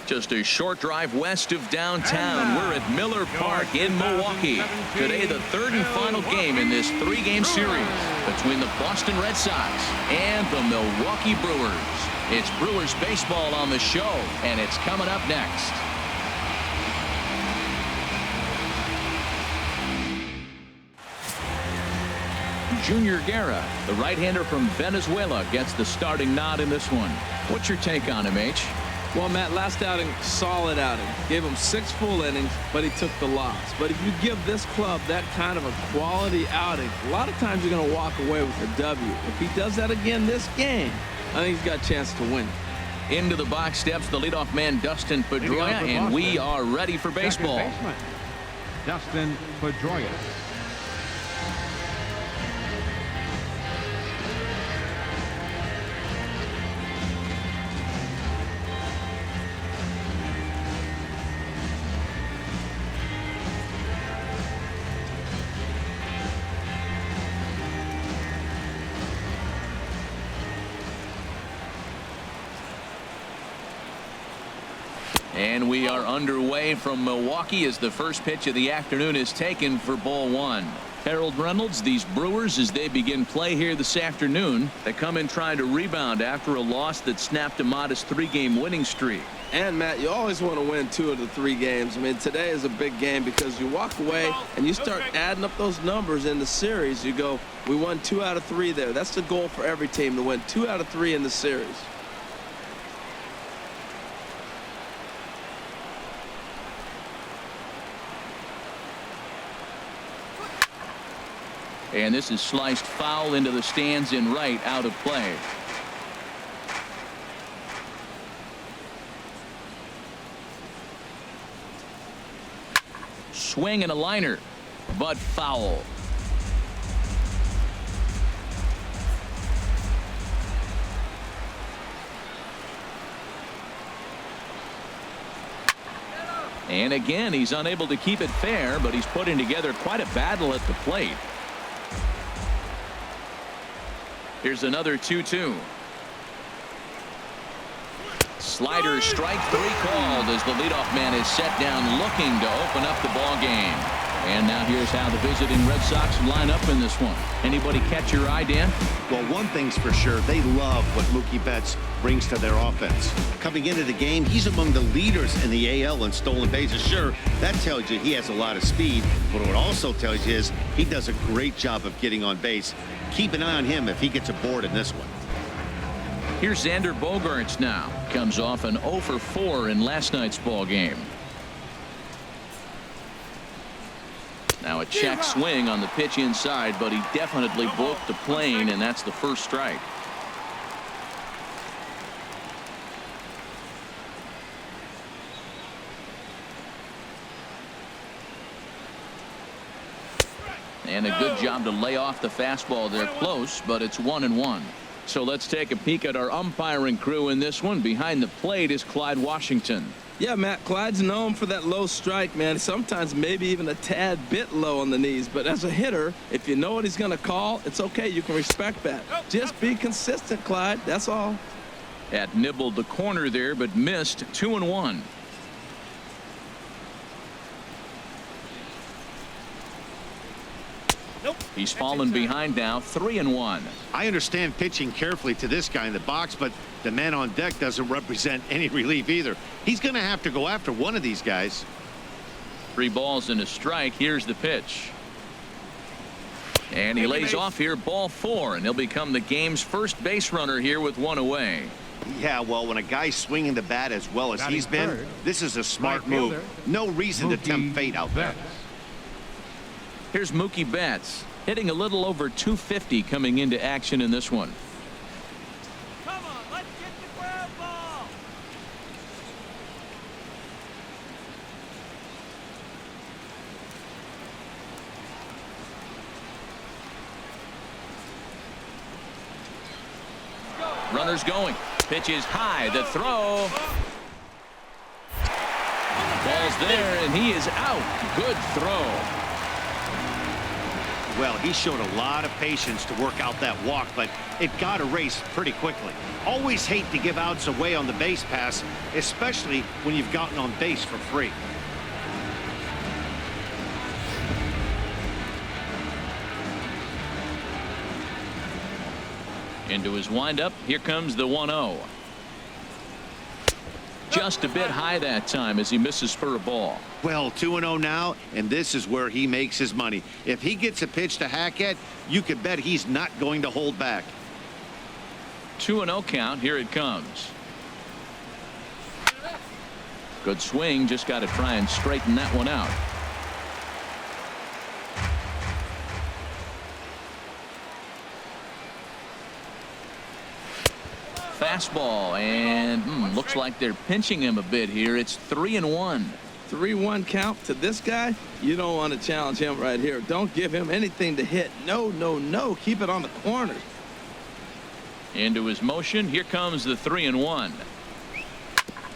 Just a short drive west of downtown. We're at Miller Park in Milwaukee. Today, the third and final game in this three-game series between the Boston Red Sox and the Milwaukee Brewers. It's Brewers baseball on the show, and it's coming up next. Junior Guerra, the right-hander from Venezuela, gets the starting nod in this one. What's your take on him, H? Well, Matt, last outing, solid outing. Gave him 6 full innings, but he took the loss. But if you give this club that kind of a quality outing, a lot of times you're going to walk away with a W. If he does that again this game, I think he's got a chance to win. Into the box steps the leadoff man, Dustin Pedroia, and we are ready for baseball. Dustin Pedroia. And we are underway from Milwaukee as the first pitch of the afternoon is taken for ball 1. Harold Reynolds, these Brewers, as they begin play here this afternoon, they come in trying to rebound after a loss that snapped a modest 3-game winning streak. And, Matt, you always want to win 2 of the 3 games. I mean, today is a big game because you walk away and you start adding up those numbers in the series. You go, we won 2 out of 3 there. That's the goal for every team, to win 2 out of 3 in the series. And this is sliced foul into the stands in right, out of play. Swing and a liner, but foul. And again, he's unable to keep it fair, but he's putting together quite a battle at the plate. Here's another 2-2. Slider, strike 3 called as the leadoff man is set down looking to open up the ball game. And now here's how the visiting Red Sox line up in this one. Anybody catch your eye, Dan? Well, one thing's for sure, they love what Mookie Betts brings to their offense. Coming into the game, he's among the leaders in the AL in stolen bases. Sure, that tells you he has a lot of speed, but what it also tells you is he does a great job of getting on base. Keep an eye on him if he gets aboard in this one. Here's Xander Bogaerts now. Comes off an 0 for 4 in last night's ball game. Now a check swing on the pitch inside, but he definitely broke the plane, and that's the first strike. And a good job to lay off the fastball there close, but it's 1-1. So let's take a peek at our umpiring crew in this one. Behind the plate is Clyde Washington. Yeah, Matt, Clyde's known for that low strike, man. Sometimes maybe even a tad bit low on the knees. But as a hitter, if you know what he's going to call, it's okay. You can respect that. Just be consistent, Clyde. That's all. At nibbled the corner there, but missed. 2-1. He's fallen behind now, 3-1. I understand pitching carefully to this guy in the box, but the man on deck doesn't represent any relief either. He's going to have to go after one of these guys. 3 balls and a strike. Here's the pitch. And he lays off here, ball 4, and he'll become the game's first base runner here with 1 away. Yeah, well, when a guy's swinging the bat as well as he's been, this is a smart move. No reason to tempt fate out there. Here's Mookie Betts, hitting a little over 250 coming into action in this one. Come on, let's get the ground ball. Runners going. Pitch is high. The throw. Ball's there, and he is out. Good throw. well. He showed a lot of patience to work out that walk, but it got erased pretty quickly. Always hate to give outs away on the base pass, especially when you've gotten on base for free. Into his windup. Here comes the 1-0. Just a bit high that time as he misses for a ball. Well, 2-0 now, and this is where he makes his money. If he gets a pitch to hack at, you can bet he's not going to hold back. 2-0 count. Here it comes. Good swing. Just got to try and straighten that one out. Fastball, and looks like they're pinching him a bit here. It's 3-1. 3-1 count to this guy. You don't want to challenge him right here. Don't give him anything to hit. No, no, no. Keep it on the corners. Into his motion. Here comes the 3-1.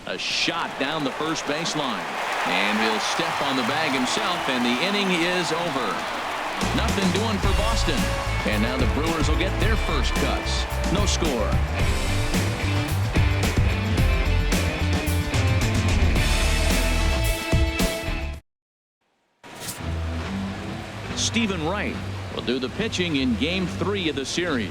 A shot down the first baseline, and he'll step on the bag himself, and the inning is over. Nothing doing for Boston, and now the Brewers will get their first cuts. No score. Stephen Wright will do the pitching in Game 3 of the series.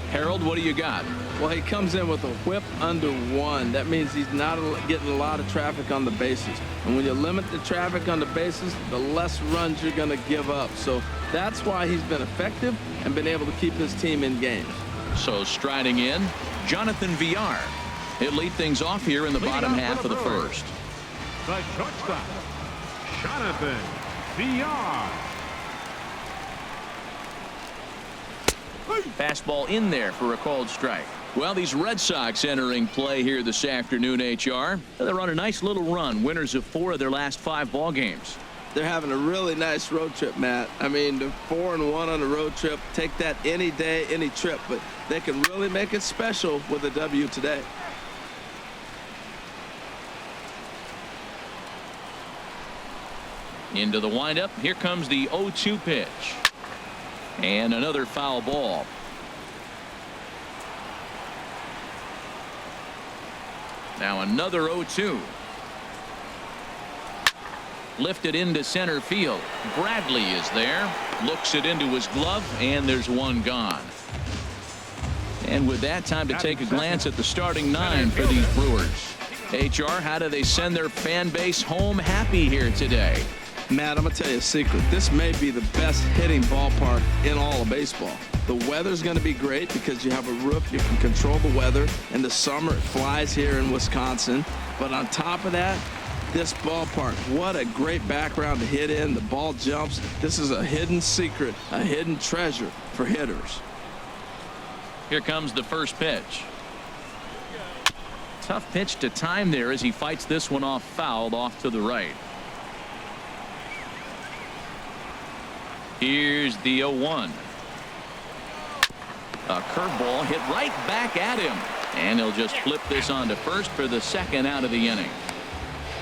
Harold, what do you got? Well, he comes in with a whip under 1. That means he's not getting a lot of traffic on the bases. And when you limit the traffic on the bases, the less runs you're going to give up. So that's why he's been effective and been able to keep his team in games. So striding in, Jonathan Villar. He'll lead things off here in the bottom half of the first. The shortstop, Jonathan Villar. Fastball in there for a called strike. Well, these Red Sox entering play here this afternoon, HR. They're on a nice little run, winners of 4 of their last 5 ball games. They're having a really nice road trip, Matt. I mean, the 4-1 on the road trip. Take that any day, any trip, but they can really make it special with a W today. Into the windup. Here comes the 0-2 pitch. And another foul ball. Now another 0-2. Lifted into center field. Bradley is there. Looks it into his glove, and there's one gone. And with that, time to take a glance at the starting 9 for these Brewers. HR, how do they send their fan base home happy here today? Matt, I'm going to tell you a secret. This may be the best hitting ballpark in all of baseball. The weather's going to be great because you have a roof. You can control the weather. In the summer, it flies here in Wisconsin. But on top of that, this ballpark, what a great background to hit in. The ball jumps. This is a hidden secret, a hidden treasure for hitters. Here comes the first pitch. Tough pitch to time there as he fights this one off fouled off to the right. Here's the 0-1. A curveball hit right back at him. And he'll just flip this on to first for the second out of the inning.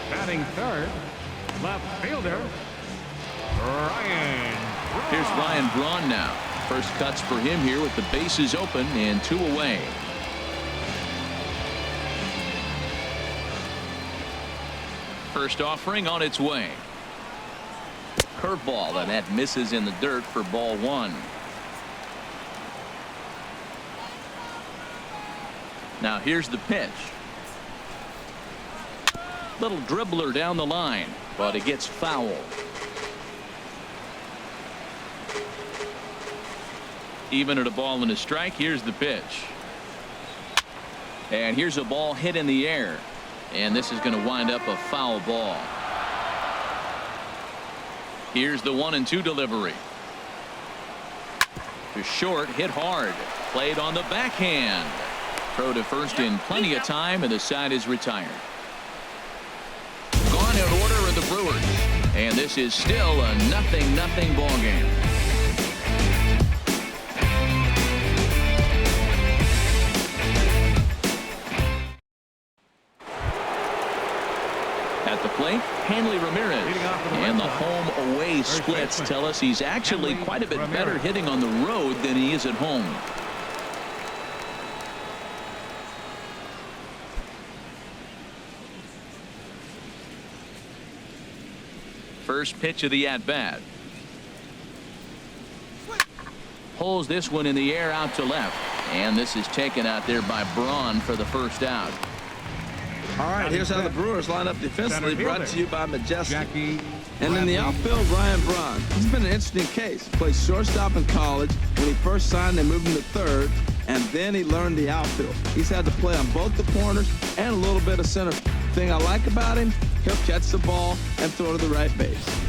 Batting third, left fielder, Ryan Braun. Here's Ryan Braun now. First cuts for him here with the bases open and 2 away. First offering on its way. Curveball, and that misses in the dirt for ball 1. Now here's the pitch. Little dribbler down the line, but it gets foul. Even at a ball and a strike. Here's the pitch. And here's a ball hit in the air. And this is going to wind up a foul ball. Here's the 1-2 delivery. To short, hit hard. Played on the backhand. Throw to first in plenty of time, and the side is retired. Gone in order of the Brewers. And this is still a 0-0 ball game. At the plate, Hanley Ramirez. Leading off for the And Red the Sox, home-away splits baseman, tell us he's actually Hanley quite a bit better Ramirez. hitting on the road than he is at home. First pitch of the at-bat. Pulls this one in the air out to left. And this is taken out there by Braun for the first out. All right, here's how the Brewers line up defensively, Center brought fielder, to you by Majestic. Jackie And in the Bradley. outfield, Ryan Braun. He's been an interesting case. Played shortstop in college. When he first signed, they moved him to third, and then he learned the outfield. He's had to play on both the corners and a little bit of center. Thing I like about him, he'll catch the ball and throw to the right base.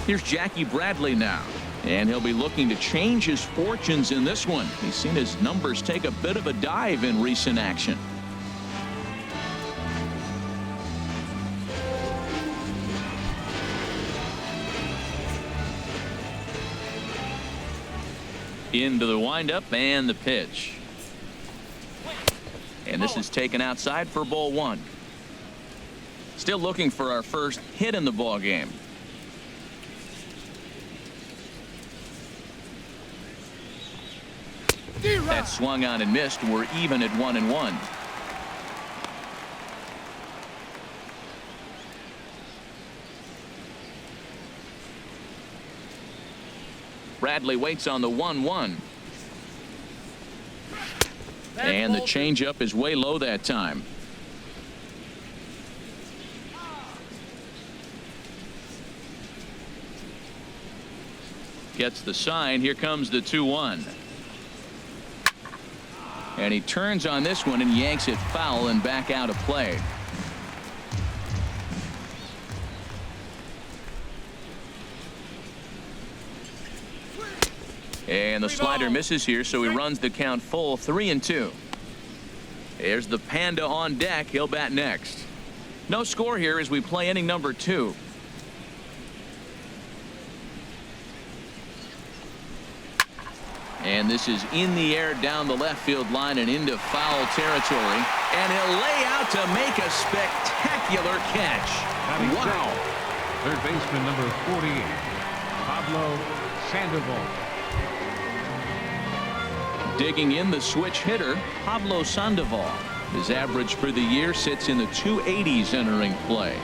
Here's Jackie Bradley now. And he'll be looking to change his fortunes in this one. He's seen his numbers take a bit of a dive in recent action. Into the windup and the pitch. And this is taken outside for ball one. Still looking for our first hit in the ball game. That swung on and missed. We're even at 1-1. Bradley waits on the 1-1. And the changeup is way low that time. Gets the sign. Here comes the 2-1. And he turns on this one and yanks it foul and back out of play. And the slider misses here, so he runs the count full, 3-2. There's the Panda on deck. He'll bat next. No score here as we play inning number 2. And this is in the air down the left field line and into foul territory. And he'll lay out to make a spectacular catch. Wow. Third baseman number 48, Pablo Sandoval. Digging in the switch hitter, Pablo Sandoval. His average for the year sits in the 280s entering play.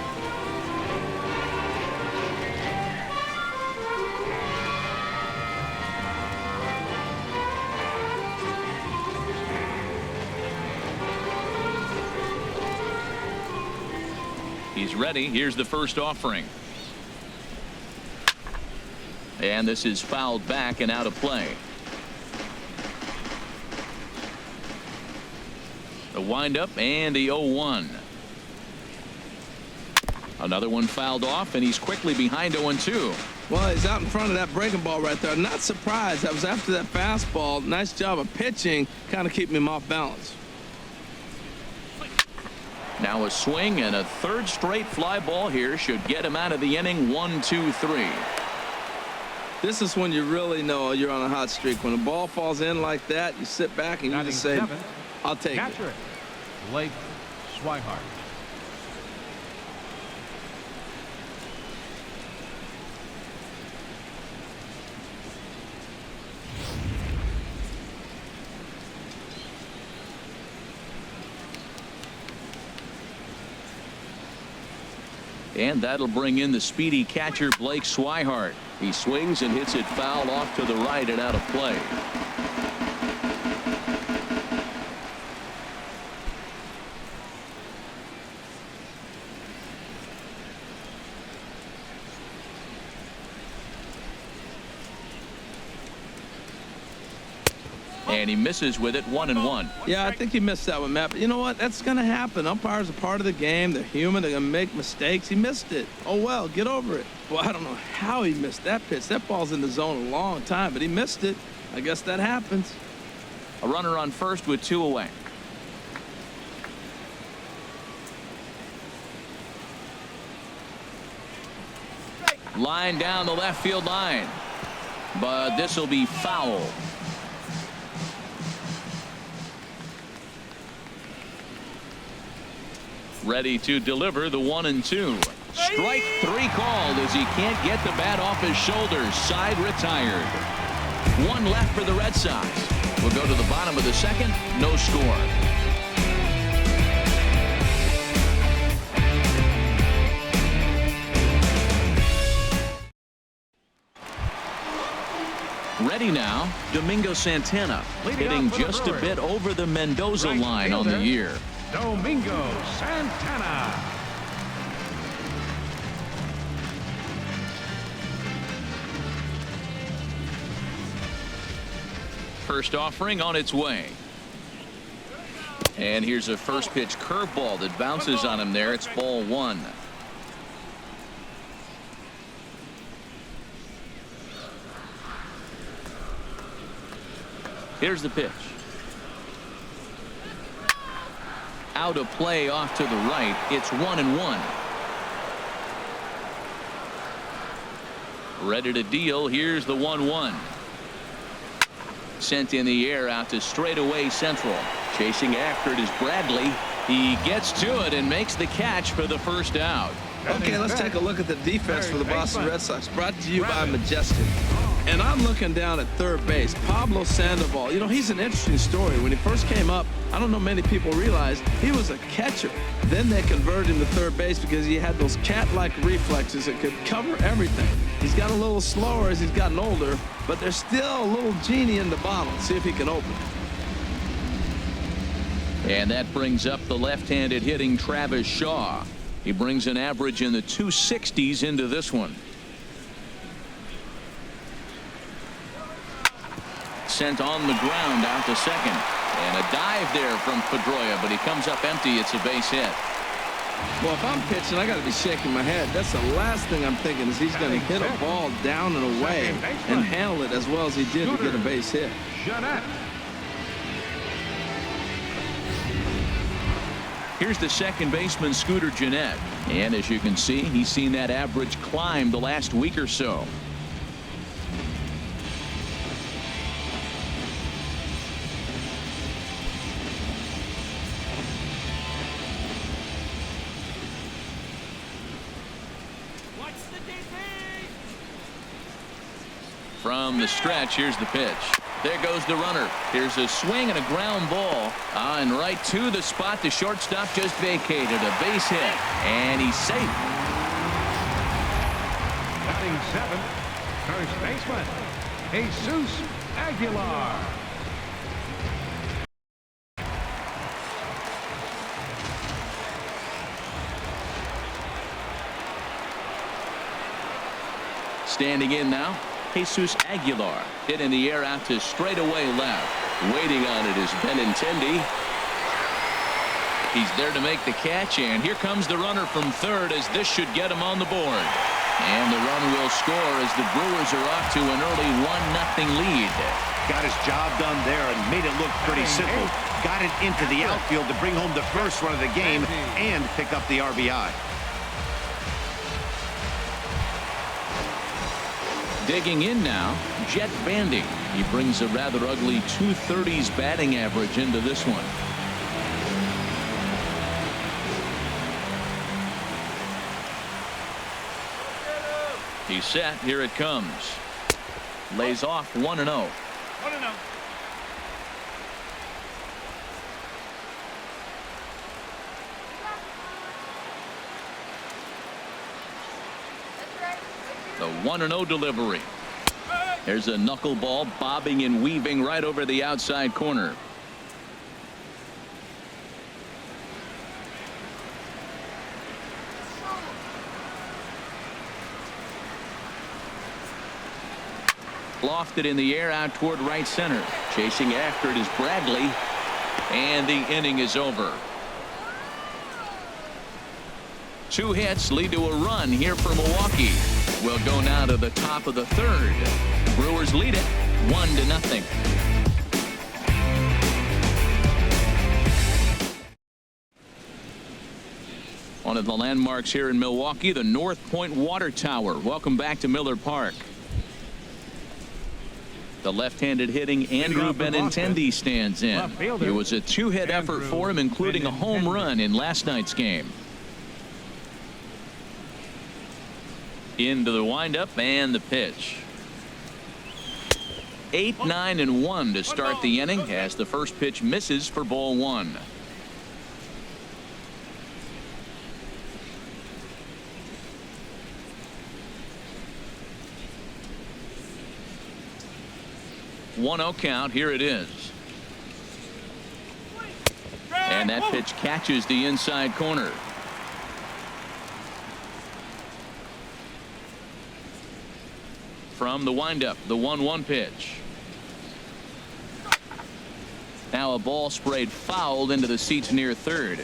He's ready. Here's the first offering. And this is fouled back and out of play. The windup and the 0-1. Another one fouled off, and he's quickly behind 0-2. Well, he's out in front of that breaking ball right there. Not surprised. That was after that fastball. Nice job of pitching, kind of keeping him off balance. Now a swing and a third straight fly ball here should get him out of the inning. 1-2-3. This is when you really know you're on a hot streak. When a ball falls in like that, you sit back and you just say, I'll take it. Catcher, Blake Swihart. And that'll bring in the speedy catcher Blake Swihart. He swings and hits it foul off to the right and out of play. And he misses with it. 1-1. Yeah, I think he missed that one, Matt. But you know what? That's going to happen. Umpires are part of the game. They're human. They're going to make mistakes. He missed it. Oh, well, get over it. Well, I don't know how he missed that pitch. That ball's in the zone a long time, but he missed it. I guess that happens. A runner on first with 2 away. Line down the left field line. But this will be foul. Ready to deliver the 1-2. Strike 3 called as he can't get the bat off his shoulders. Side retired. 1 left for the Red Sox. We'll go to the bottom of the second. No score. Ready now, Domingo Santana, hitting just a bit over the Mendoza line on the year. Domingo Santana. First offering on its way. And here's a first pitch curveball that bounces on him there. It's ball 1. Here's the pitch. Out of play off to the right. It's 1-1. Ready to deal. Here's the 1-1. Sent in the air out to straightaway central. Chasing after it is Bradley. He gets to it and makes the catch for the first out. Okay, let's take a look at the defense for the Boston Red Sox. Brought to you by Majestic. And I'm looking down at third base. Pablo Sandoval. You know, he's an interesting story. When he first came up, I don't know many people realize he was a catcher. Then they converted him to third base because he had those cat-like reflexes that could cover everything. He's got a little slower as he's gotten older, but there's still a little genie in the bottle. See if he can open it. And that brings up the left-handed hitting Travis Shaw. He brings an average in the 260s into this one. Sent on the ground out to second. And a dive there from Pedroia, but he comes up empty. It's a base hit. Well, if I'm pitching, I got to be shaking my head. That's the last thing I'm thinking is he's going to hit a ball down and away and handle it as well as he did to get a base hit. Here's the second baseman, Scooter Gennett. And as you can see, he's seen that average climb the last week or so. From the stretch, here's the pitch. There goes the runner. Here's a swing and a ground ball. And right to the spot the shortstop just vacated. A base hit. And he's safe. Batting 7, first baseman, Jesus Aguilar. Standing in now, Jesus Aguilar. Hit in the air out to straightaway left. Waiting on it is Benintendi. He's there to make the catch, and here comes the runner from third as this should get him on the board. And the run will score as the Brewers are off to an early 1-0 lead. Got his job done there and made it look pretty simple. Got it into the outfield to bring home the first run of the game and pick up the RBI. Digging in now, Jet Bandy. He brings a rather ugly 230s batting average into this one. He's set. Here it comes. Lays off 1-0. 1-0. The 1-0 delivery. There's a knuckleball bobbing and weaving right over the outside corner. Lofted in the air out toward right center. Chasing after it is Bradley. And the inning is over. 2 hits lead to a run here for Milwaukee. We'll go now to the top of the third. Brewers lead it 1-0. One of the landmarks here in Milwaukee, the North Point Water Tower. Welcome back to Miller Park. The left-handed hitting Andrew Benintendi stands in. It was a two-hit effort for him, including a home run in last night's game. Into the windup and the pitch. 8, 9, and 1 to start the inning as the first pitch misses for ball 1. One 0 count. Here it is. And that pitch catches the inside corner. From the windup, the 1-1 pitch. Now a ball sprayed foul into the seats near third.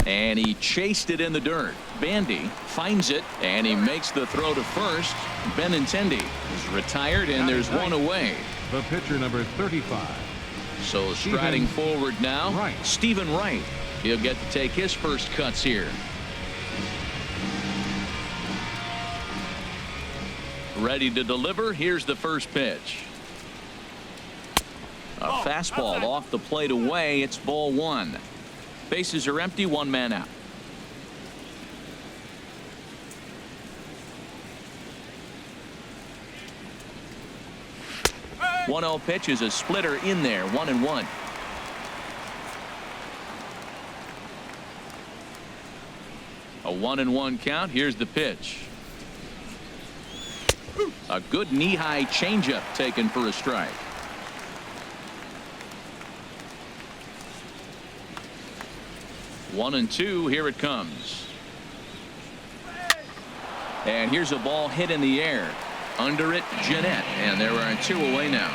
And he chased it in the dirt. Bandy finds it, and he makes the throw to first. Benintendi is retired, and there's one away. The pitcher, number 35. So striding forward now, Stephen Wright. He'll get to take his first cuts here. Ready to deliver. Here's the first pitch. A fastball off the plate away. It's ball 1. Bases are empty, one man out. The 1-0 pitch is a splitter in there, 1-1. A 1-1 count. Here's the pitch. A good knee-high changeup taken for a strike. One and two. Here it comes. And here's a ball hit in the air. Under it, Jeanette. And there are 2 away now.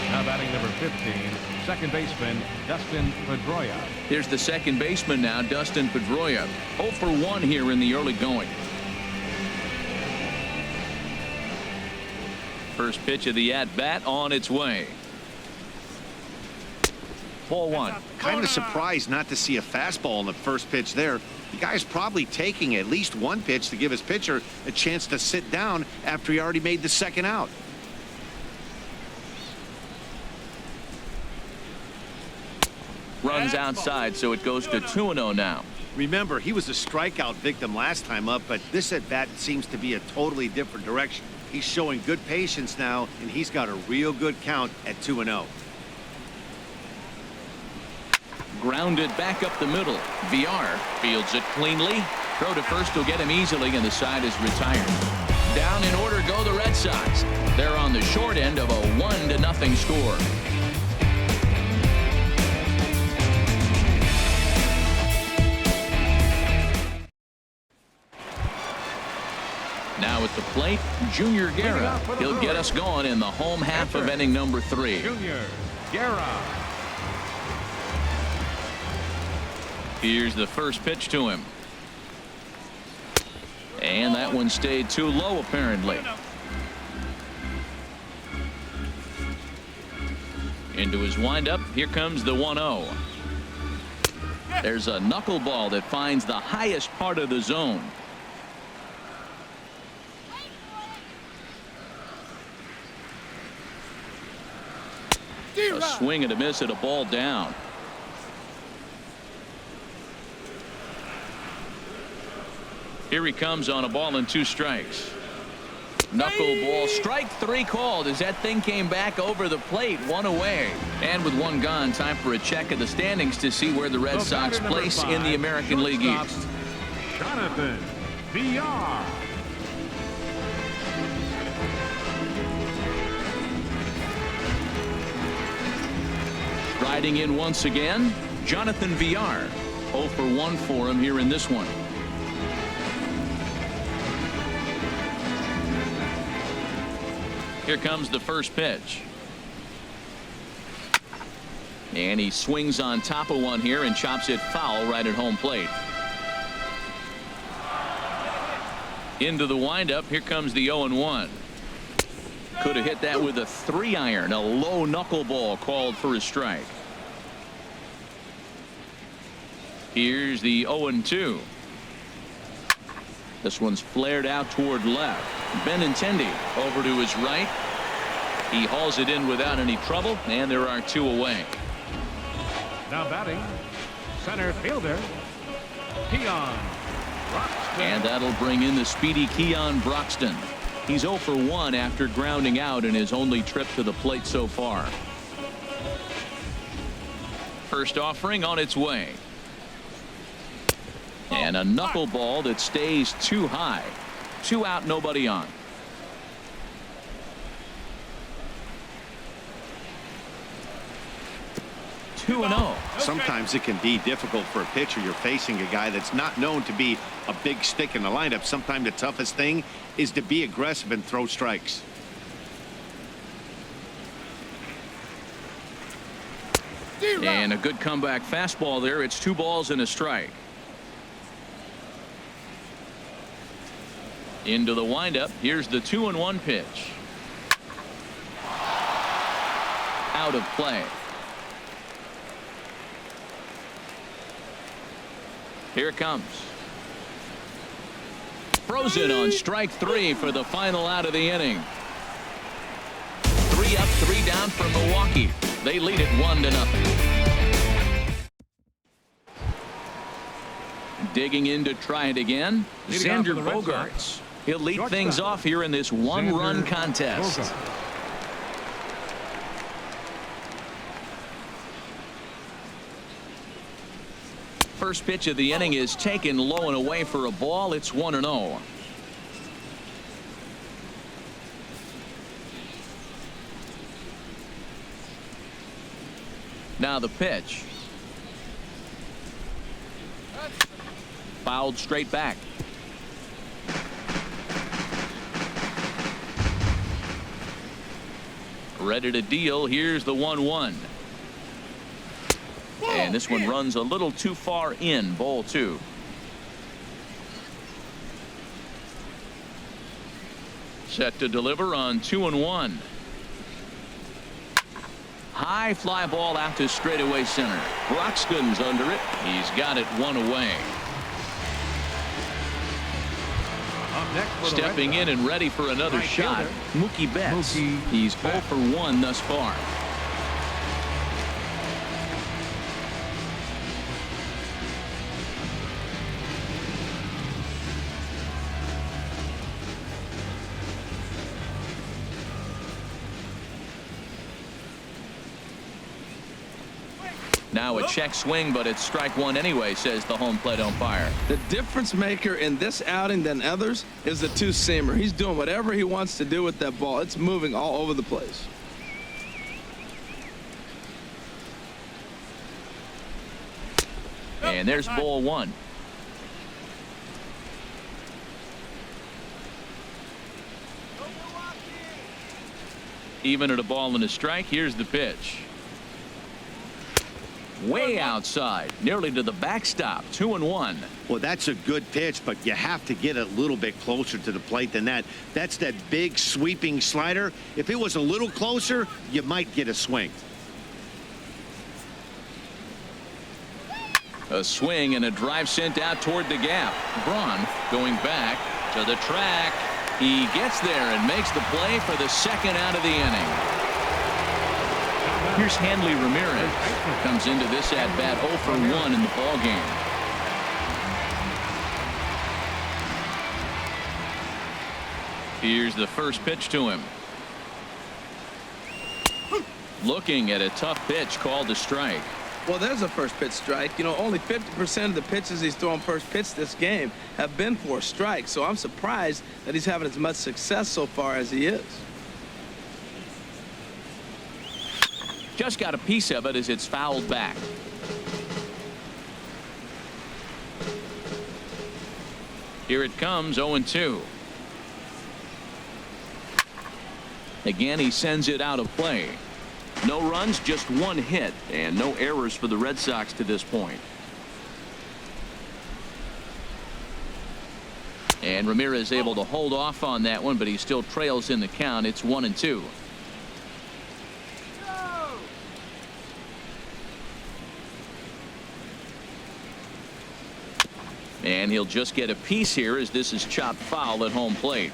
Now batting number 15, second baseman Dustin Pedroia. Here's the second baseman now, Dustin Pedroia. 0 for 1 here in the early going. First pitch of the at-bat on its way. Ball 1. Kind of surprised not to see a fastball on the first pitch there. The guy's probably taking at least one pitch to give his pitcher a chance to sit down after he already made the second out. Runs outside, so it goes to 2-0 now. Remember, he was a strikeout victim last time up, but this at-bat seems to be a totally different direction. He's showing good patience now, and he's got a real good count at 2-0. Grounded back up the middle. VR fields it cleanly. Throw to first will get him easily, and the side is retired. Down in order go the Red Sox. They're on the short end of a 1-0 score. Now at the plate, Junior Guerra. He'll get us going in the home half of inning number 3. Junior Guerra. Here's the first pitch to him. And that one stayed too low, apparently. Into his windup. Here comes the 1-0. There's a knuckleball that finds the highest part of the zone. A swing and a miss at a ball down. Here he comes on a ball and 2 strikes. Knuckleball, strike 3 called as that thing came back over the plate, 1 away. And with 1 gone, time for a check of the standings to see where the Red Sox place in the American League East. Jonathan VR. Riding in once again, Jonathan VR. 0 for 1 for him here in this one. Here comes the first pitch. And he swings on top of one here and chops it foul right at home plate. Into the windup. Here comes the 0-1. Could have hit that with a 3-iron. A low knuckleball called for a strike. Here's the 0-2. This one's flared out toward left. Benintendi over to his right. He hauls it in without any trouble, and there are 2 away. Now batting, center fielder, Keon Broxton. And that'll bring in the speedy Keon Broxton. He's 0 for 1 after grounding out in his only trip to the plate so far. First offering on its way. And a knuckleball that stays too high. 2 out, nobody on. Two 2-0. Sometimes it can be difficult for a pitcher. You're facing a guy that's not known to be a big stick in the lineup. Sometimes the toughest thing is to be aggressive and throw strikes. And a good comeback fastball there. It's 2 balls and a strike. Into the windup. Here's the 2-1 pitch. Out of play. Here it comes. Frozen on strike 3 for the final out of the inning. 3 up, 3 down for Milwaukee. They lead it 1-0. Digging in to try it again. Xander Bogaerts. He'll lead things off here in this 1-run contest. First pitch of the inning is taken low and away for a ball. It's 1-0. Now the pitch. Fouled straight back. Ready to deal. Here's the 1-1. And this one runs a little too far in. Ball 2. Set to deliver on 2-1. High fly ball out to straightaway center. Broxton's under it. He's got it 1 away. Stepping in and ready for another shot. Mookie Betts. He's 0 for 1 thus far. Now a check swing, but it's strike 1 anyway, says the home plate umpire. The difference maker in this outing than others is the 2-seamer. He's doing whatever he wants to do with that ball. It's moving all over the place. And there's ball 1. Even at a ball and a strike. Here's the pitch. Way outside, nearly to the backstop. 2-1. Well, that's a good pitch, but you have to get a little bit closer to the plate than that. That's that big sweeping slider. If it was a little closer, you might get a swing. A swing and a drive sent out toward the gap. Braun going back to the track. He gets there and makes the play for the 2nd out of the inning. Here's Hanley Ramirez. Comes into this at bat 0 for 1 in the ball game. Here's the first pitch to him. Looking at a tough pitch called a strike. Well, there's a first pitch strike. You know, only 50% of the pitches he's throwing first pitch this game have been for a strike. So I'm surprised that he's having as much success so far as he is. Just got a piece of it as it's fouled back. Here it comes, 0-2. Again, he sends it out of play. No runs, just 1 hit, and no errors for the Red Sox to this point. And Ramirez able to hold off on that one, but he still trails in the count. It's 1-2. And he'll just get a piece here as this is chopped foul at home plate.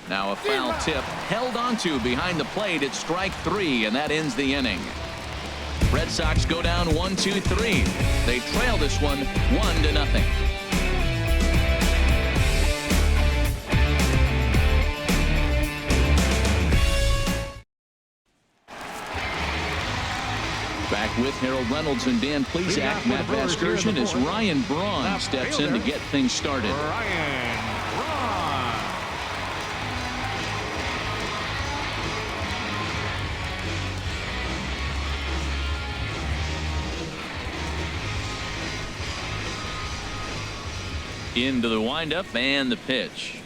Now a foul tip held onto behind the plate at strike 3, and that ends the inning. Red Sox go down 1-2-3. They trail this one 1-0. Back with Harold Reynolds and Dan Plesac. Matt Vasgersian as Ryan Braun steps in to get things started. Into the windup and the pitch.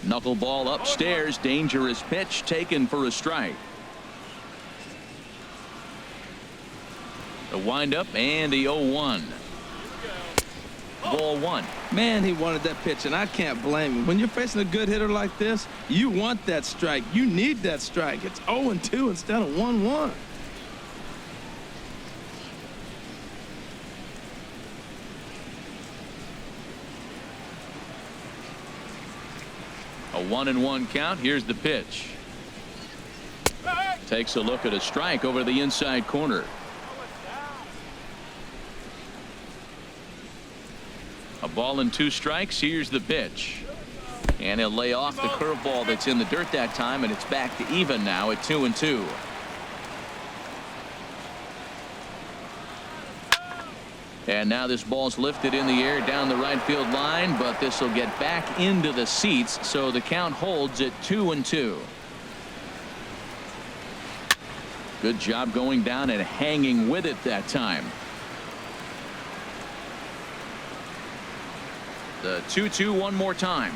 Knuckleball upstairs. Dangerous pitch taken for a strike. The windup and the 0-1. Ball 1. Man, he wanted that pitch, and I can't blame him. When you're facing a good hitter like this, you want that strike. You need that strike. It's 0-2 instead of 1-1. A 1-1 count. Here's the pitch. Takes a look at a strike over the inside corner. A ball and 2 strikes. Here's the pitch. And he'll lay off the curveball that's in the dirt that time, and it's back to even now at 2-2. And now this ball's lifted in the air down the right field line, but this will get back into the seats, so the count holds at 2-2. Good job going down and hanging with it that time. The 2-2 one more time.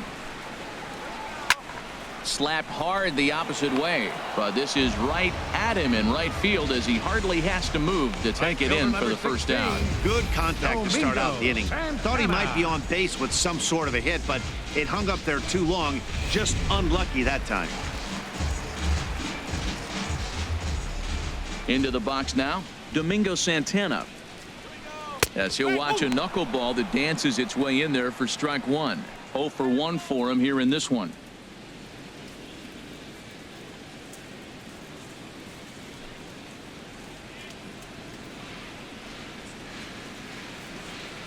Slapped hard the opposite way, but this is right at him in right field as he hardly has to move to take it in for the first down. Good contact to start out the inning. Thought he might be on base with some sort of a hit, but it hung up there too long. Just unlucky that time. Into the box now, Domingo Santana. As he'll watch a knuckleball that dances its way in there for strike 1. 0 for 1 for him here in this one.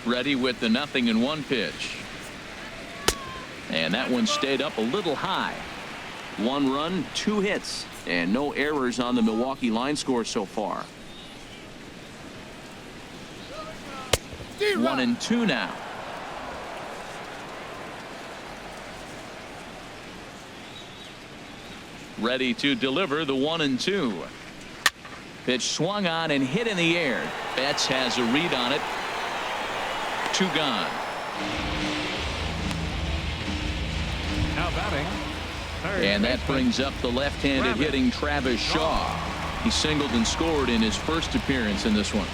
Ready with the 0-1 pitch. And that one stayed up a little high. 1 run, 2 hits, and no errors on the Milwaukee line score so far. 1-2 now. Ready to deliver the 1-2. Pitch swung on and hit in the air. Betts has a read on it. 2 gone. Now batting. And that brings up the left-handed hitting Travis Shaw. He singled and scored in his first appearance in this one.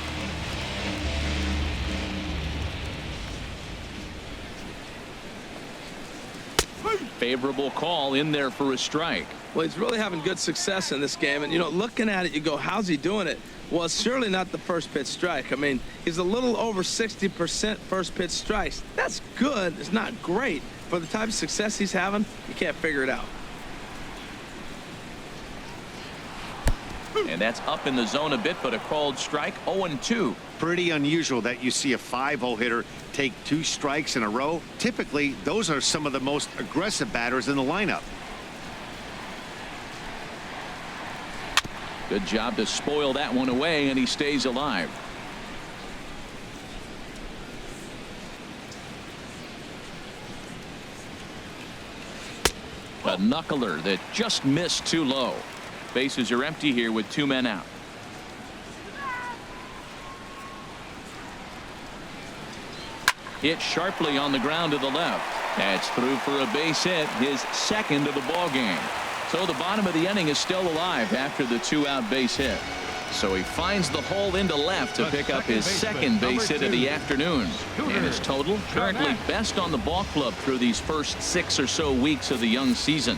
Favorable call in there for a strike. Well, he's really having good success in this game. And, you know, looking at it, you go, how's he doing it? Well, it's surely not the first pitch strike. I mean, he's a little over 60% first pitch strikes. That's good. It's not great. For the type of success he's having, you can't figure it out. And that's up in the zone a bit, but a called strike. 0-2. Pretty unusual that you see a 5-0 hitter take 2 strikes in a row. Typically, those are some of the most aggressive batters in the lineup. Good job to spoil that one away, and he stays alive. A knuckler that just missed too low. Bases are empty here with 2 men out. Hit sharply on the ground to the left. That's through for a base hit, his second of the ball game. So the bottom of the inning is still alive after the 2-out base hit. So he finds the hole into left to pick up his second base hit of the afternoon. And his total currently best on the ball club through these first 6 or so weeks of the young season.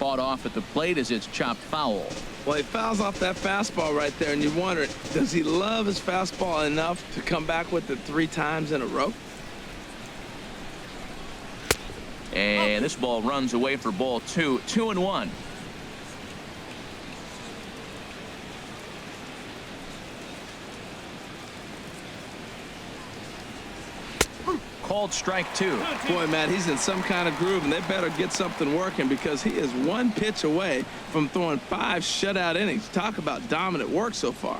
fought off at the plate as it's chopped foul. Well, he fouls off that fastball right there, and you wonder, does he love his fastball enough to come back with it 3 times in a row? And this ball runs away for ball 2, 2-1. Called strike 2. Boy, Matt, he's in some kind of groove, and they better get something working because he is 1 pitch away from throwing 5 shutout innings. Talk about dominant work so far.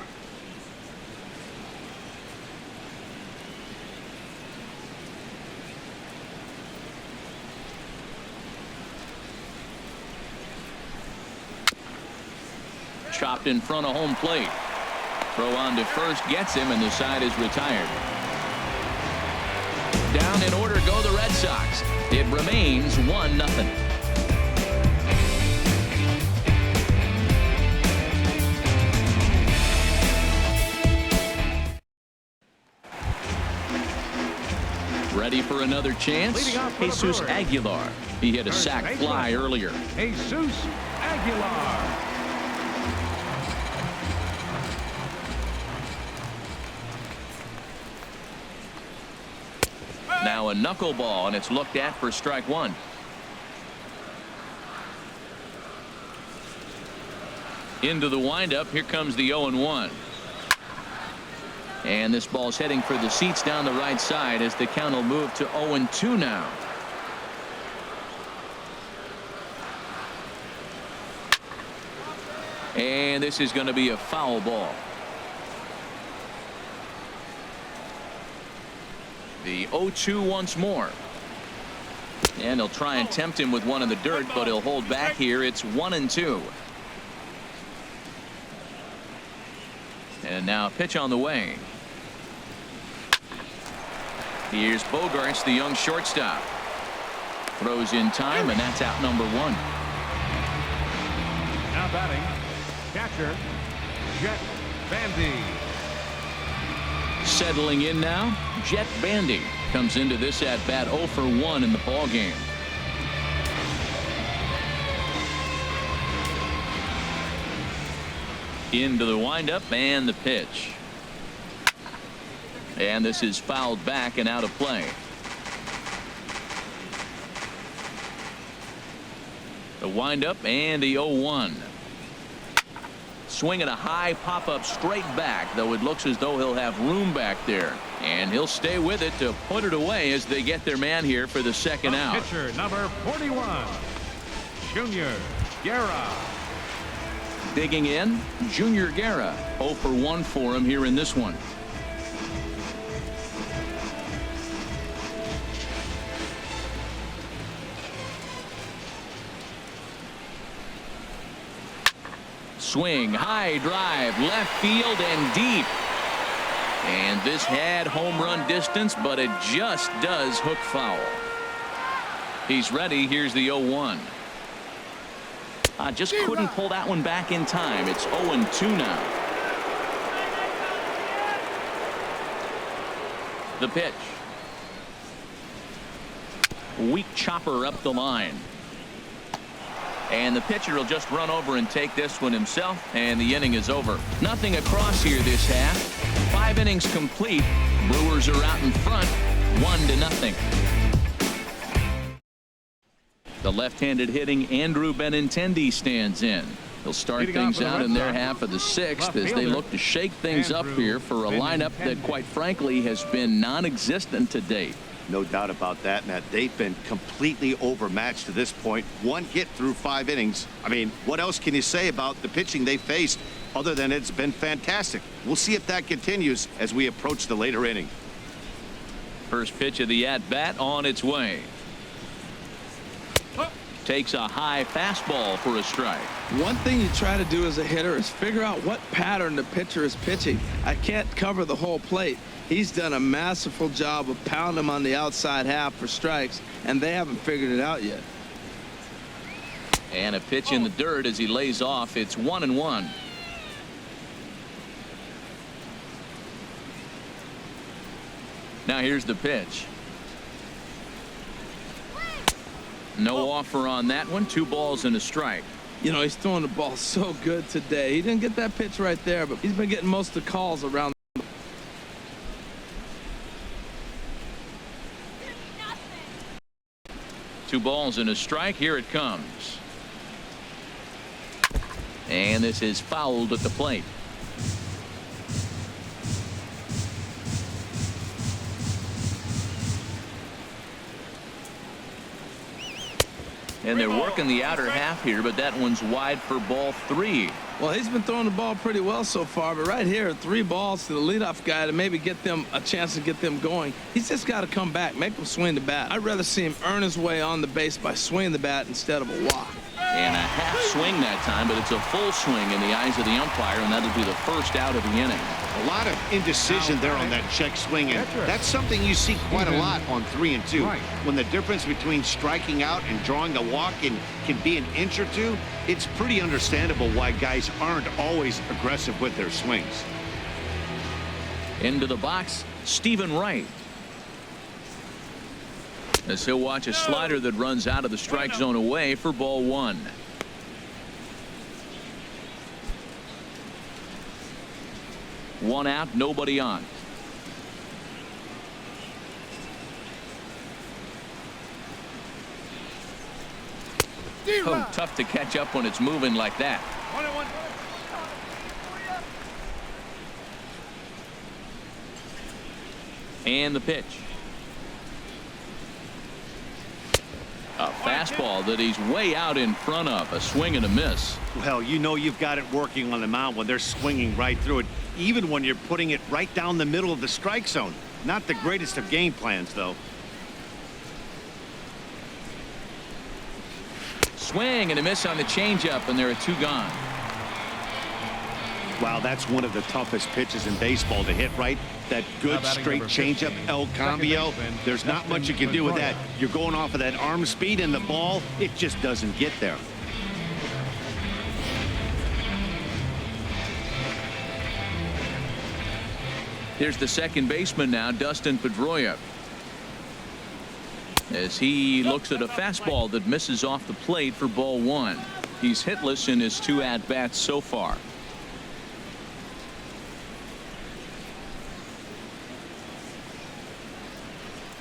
Chopped in front of home plate. Throw on to first gets him, and the side is retired. Down in order go the Red Sox. It remains 1-0. Ready for another chance? Leading off for the Jesus Brewers. Aguilar. He hit a sac fly earlier. Jesus Aguilar. Now a knuckleball, and it's looked at for strike 1. Into the windup. Here comes the 0-1. And this ball's heading for the seats down the right side as the count will move to 0-2 now. And this is going to be a foul ball. The 0-2 once more. And they'll try and tempt him with one in the dirt, but he'll hold back here. It's 1-2. And now a pitch on the way. Here's Bogarts, the young shortstop. Throws in time, and that's out number 1. Now batting, catcher, Jet Bandy. Settling in now, Jet Bandy comes into this at bat 0 for 1 in the ball game. Into the windup and the pitch. And this is fouled back and out of play. The windup and the 0-1. Swinging a high pop-up straight back, though it looks as though he'll have room back there. And he'll stay with it to put it away as they get their man here for the second out. Pitcher number 41, Junior Guerra. Digging in, Junior Guerra. 0 for 1 for him here in this one. Swing, high drive, left field and deep. And this had home run distance, but it just does hook foul. He's ready. Here's the 0-1. Just couldn't pull that one back in time. It's 0-2 now. The pitch. Weak chopper up the line. And the pitcher will just run over and take this one himself, and the inning is over. Nothing across here this half. 5 innings complete. Brewers are out in front, 1-0. The left-handed hitting Andrew Benintendi stands in. He'll start things out in their half of the 6th as they look to shake things up here for a lineup that, quite frankly, has been non-existent to date. No doubt about that, Matt. They've been completely overmatched to this point. 1 hit through 5 innings. I mean, what else can you say about the pitching they faced other than it's been fantastic? We'll see if that continues as we approach the later inning. First pitch of the at-bat on its way. Takes a high fastball for a strike. One thing you try to do as a hitter is figure out what pattern the pitcher is pitching. I can't cover the whole plate. He's done a masterful job of pounding him on the outside half for strikes, and they haven't figured it out yet. And a pitch in the dirt as he lays off. It's 1-1. Now here's the pitch. No offer on that one. 2 balls and a strike. You know, he's throwing the ball so good today. He didn't get that pitch right there, but he's been getting most of the calls around. 2 balls and a strike. Here it comes. And this is fouled at the plate. And they're working the outer half here, but that one's wide for ball 3. Well, he's been throwing the ball pretty well so far, but right here, 3 balls to the leadoff guy to maybe get them a chance to get them going. He's just got to come back, make them swing the bat. I'd rather see him earn his way on the base by swinging the bat instead of a walk. And a half swing that time, but it's a full swing in the eyes of the umpire, and that'll be the first out of the inning. A lot of indecision there on that check swing, and that's something you see quite a lot on 3 and 2. When the difference between striking out and drawing a walk can be an inch or 2, it's pretty understandable why guys aren't always aggressive with their swings. Into the box, Stephen Wright. As he'll watch a slider that runs out of the strike zone away for ball 1. One out, nobody on. Oh, tough to catch up when it's moving like that. And the pitch. A fastball that he's way out in front of. A swing and a miss. Well, you know you've got it working on the mound when they're swinging right through it, even when you're putting it right down the middle of the strike zone. Not the greatest of game plans, though. Swing and a miss on the changeup, and there are 2 gone. Wow, that's one of the toughest pitches in baseball to hit, right? That good straight changeup, El Cambio. There's not much you can do with that. You're going off of that arm speed, and the ball, it just doesn't get there. Here's the second baseman now, Dustin Pedroia. As he looks at a fastball that misses off the plate for ball 1. He's hitless in his 2 at-bats so far.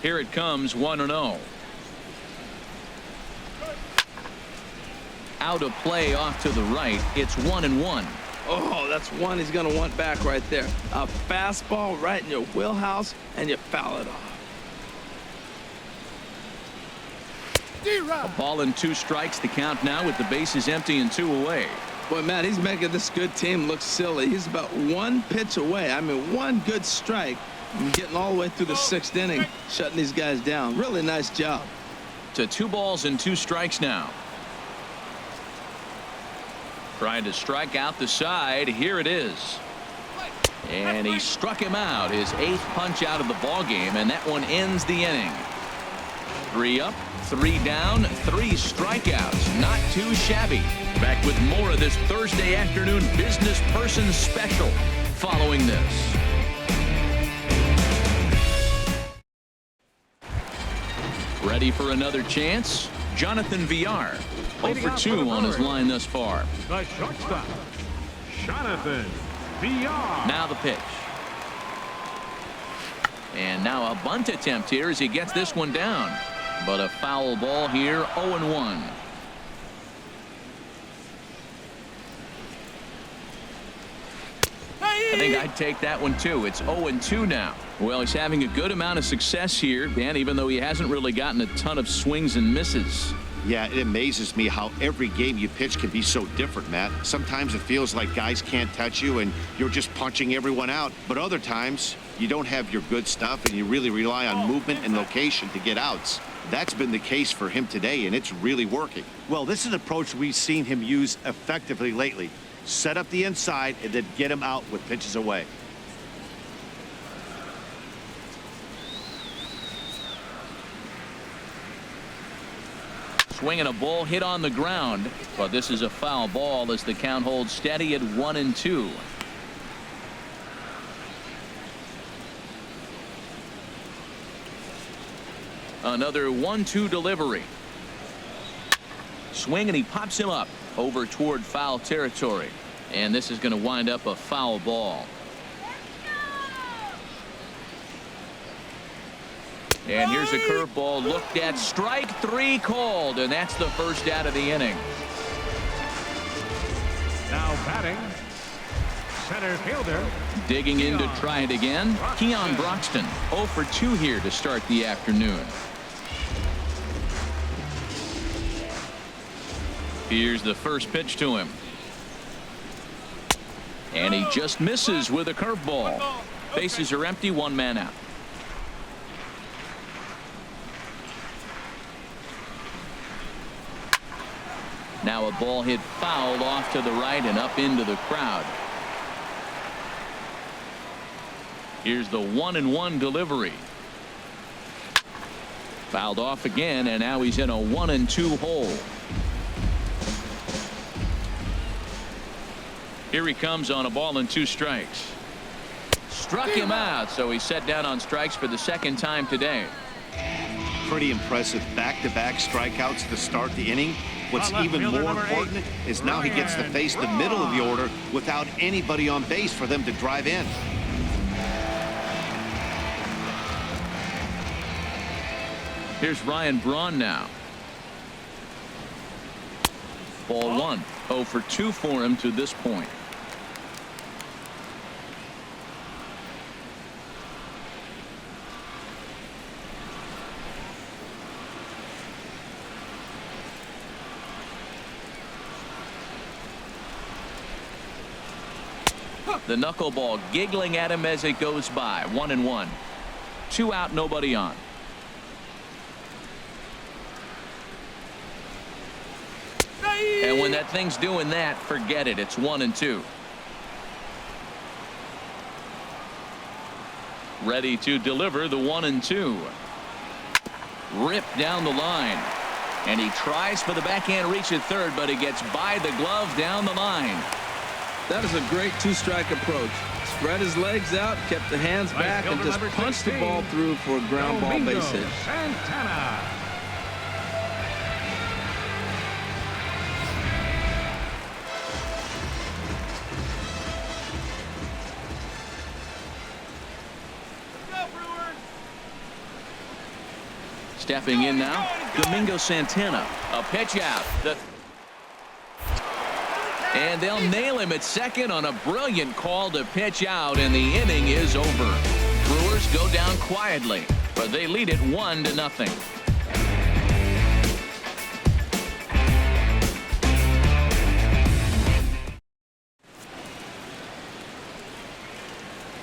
Here it comes, 1-0. Out of play off to the right. It's 1-1. Oh, that's one he's going to want back right there. A fastball right in your wheelhouse, and you foul it off. A ball and 2 strikes. The count now with the bases empty and 2 away. Boy, Matt, he's making this good team look silly. He's about 1 pitch away. I mean, 1 good strike. And getting all the way through the 6th inning, shutting these guys down. Really nice job. To 2 balls and 2 strikes now. Trying to strike out the side. Here it is. And he struck him out. His 8th punch out of the ball game, and that one ends the inning. 3 up, 3 down, 3 strikeouts. Not too shabby. Back with more of this Thursday afternoon business person special following this. Ready for another chance? Jonathan Villar. 0 for 2 on his line thus far. The shortstop, Jonathan Villar. Now the pitch. And now a bunt attempt here as he gets this one down. But a foul ball here, 0-1. I think I'd take that one too. It's 0-2 now. Well, he's having a good amount of success here, Dan, even though he hasn't really gotten a ton of swings and misses. Yeah, it amazes me how every game you pitch can be so different, Matt. Sometimes it feels like guys can't touch you and you're just punching everyone out. But other times you don't have your good stuff and you really rely on movement and location to get outs. That's been the case for him today, and it's really working. Well, this is an approach we've seen him use effectively lately. Set up the inside and then get him out with pitches away. Swinging a ball hit on the ground, but this is a foul ball as the count holds steady at 1-2. Another 1-2 delivery. Swing, and he pops him up over toward foul territory. And this is going to wind up a foul ball. And here's a curveball looked at. Strike 3 called, and that's the first out of the inning. Now batting, center fielder. Digging in to try it again, Keon Broxton. 0 for 2 here to start the afternoon. Here's the first pitch to him. And he just misses with a curveball. Bases are empty, 1 man out. Now a ball hit foul off to the right and up into the crowd. Here's the 1-1 delivery. Fouled off again, and now he's in a 1-2 hole. Here he comes on a ball and 2 strikes. Struck him out, so he's set down on strikes for the 2nd time today. Pretty impressive back-to-back strikeouts to start the inning. What's even more important is now he gets to face the middle of the order without anybody on base for them to drive in. Here's Ryan Braun now. Ball 1. 0 for 2 for him to this point. The knuckleball giggling at him as it goes by. 1-1. 2 out, nobody on. And when that thing's doing that, forget it. It's 1-2. Ready to deliver the 1-2. Ripped down the line. And he tries for the backhand reach at third, but he gets by the glove down the line. That is a great 2-strike approach. Spread his legs out, kept the hands back, and just punched the ball through for a ground ball base hit. Santana. Stepping in now, Domingo Santana. A pitch out. And they'll nail him at second on a brilliant call to pitch out, and the inning is over. Brewers go down quietly, but they lead it 1-0.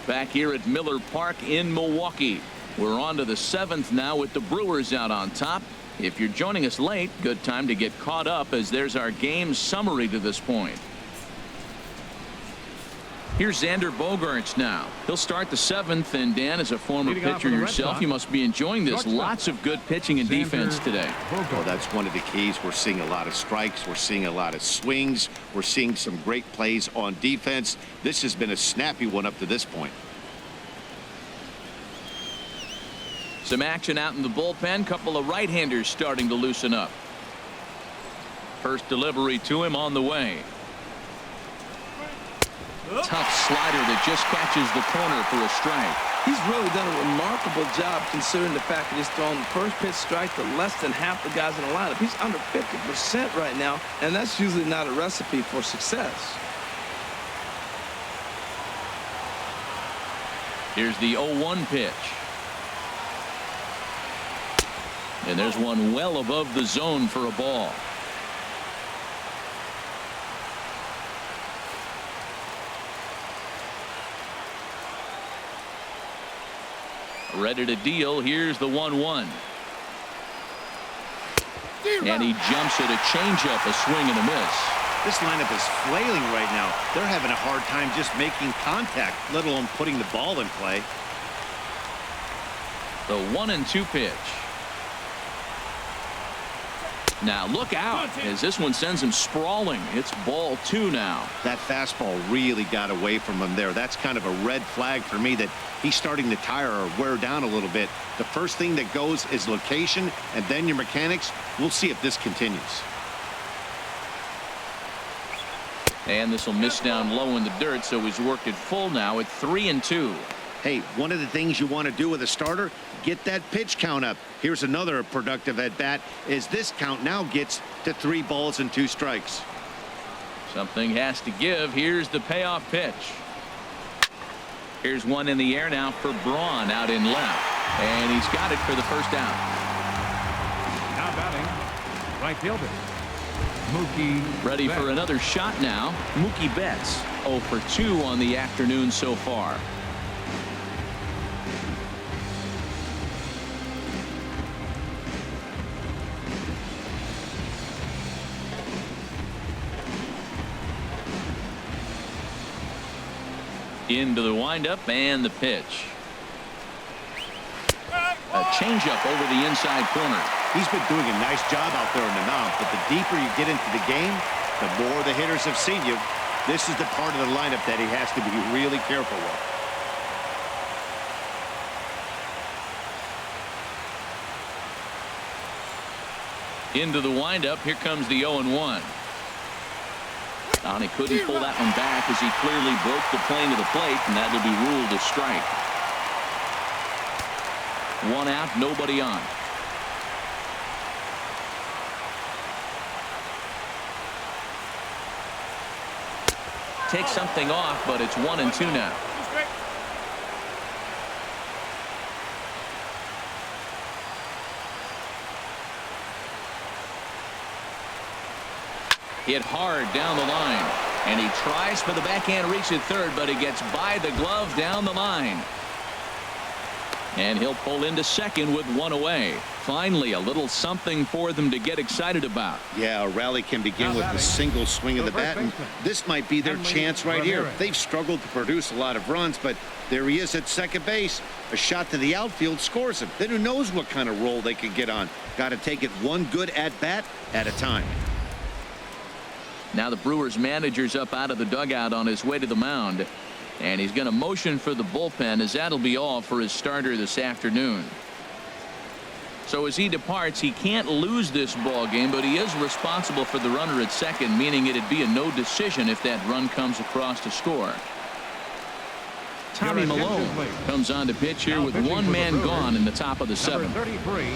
Back here at Miller Park in Milwaukee. We're on to the 7th now with the Brewers out on top. If you're joining us late, good time to get caught up as there's our game summary to this point. Here's Xander Bogaerts now. He'll start the 7th, and Dan, as a former pitcher yourself, you must be enjoying this. Lots of good pitching and defense today. Well, that's one of the keys. We're seeing a lot of strikes. We're seeing a lot of swings. We're seeing some great plays on defense. This has been a snappy one up to this point. Some action out in the bullpen. Couple of right-handers starting to loosen up. First delivery to him on the way. Tough slider that just catches the corner for a strike. He's really done a remarkable job considering the fact that he's thrown the first pitch strike to less than half the guys in the lineup. He's under 50% right now, and that's usually not a recipe for success. Here's the 0-1 pitch. And there's one well above the zone for a ball. Ready to deal. Here's the 1-1. And he jumps at a changeup, a swing and a miss. This lineup is flailing right now. They're having a hard time just making contact, let alone putting the ball in play. The 1-2 pitch. Now look out as this one sends him sprawling. It's ball 2 now. That fastball really got away from him there. That's kind of a red flag for me that he's starting to tire or wear down a little bit. The first thing that goes is location and then your mechanics. We'll see if this continues. And this will miss down low in the dirt, so he's worked it full now at 3-2. Hey, one of the things you want to do with a starter, get that pitch count up. Here's another productive at bat as this count now gets to 3 balls and 2 strikes. Something has to give. Here's the payoff pitch. Here's one in the air now for Braun out in left. And he's got it for the first out. Now batting, right fielder Mookie Ready Betts. for another shot now. Mookie Betts 0 for 2 on the afternoon so far. Into the windup and the pitch. A changeup over the inside corner. He's been doing a nice job out there on the mound, but the deeper you get into the game, the more the hitters have seen you. This is the part of the lineup that he has to be really careful with. Into the windup. Here comes the 0-1. And he couldn't pull that one back as he clearly broke the plane to the plate, and that will be ruled a strike. 1 out, nobody on. Takes something off, but it's 1-2 now. Hit hard down the line, and he tries for the backhand reach at third, but he gets by the glove down the line. And he'll pull into second with 1 away. Finally, a little something for them to get excited about. Yeah, a rally can begin with a single swing of the bat, and this might be their chance right here. They've struggled to produce a lot of runs, but there he is at second base. A shot to the outfield scores him. Then who knows what kind of roll they could get on. Got to take it one good at-bat at a time. Now the Brewers manager's up out of the dugout on his way to the mound, and he's going to motion for the bullpen, as that'll be all for his starter this afternoon. So as he departs, he can't lose this ball game, but he is responsible for the runner at second, meaning it'd be a no decision if that run comes across to score. Tommy Malone comes on to pitch here with 1 man gone in the top of the 7th. 33,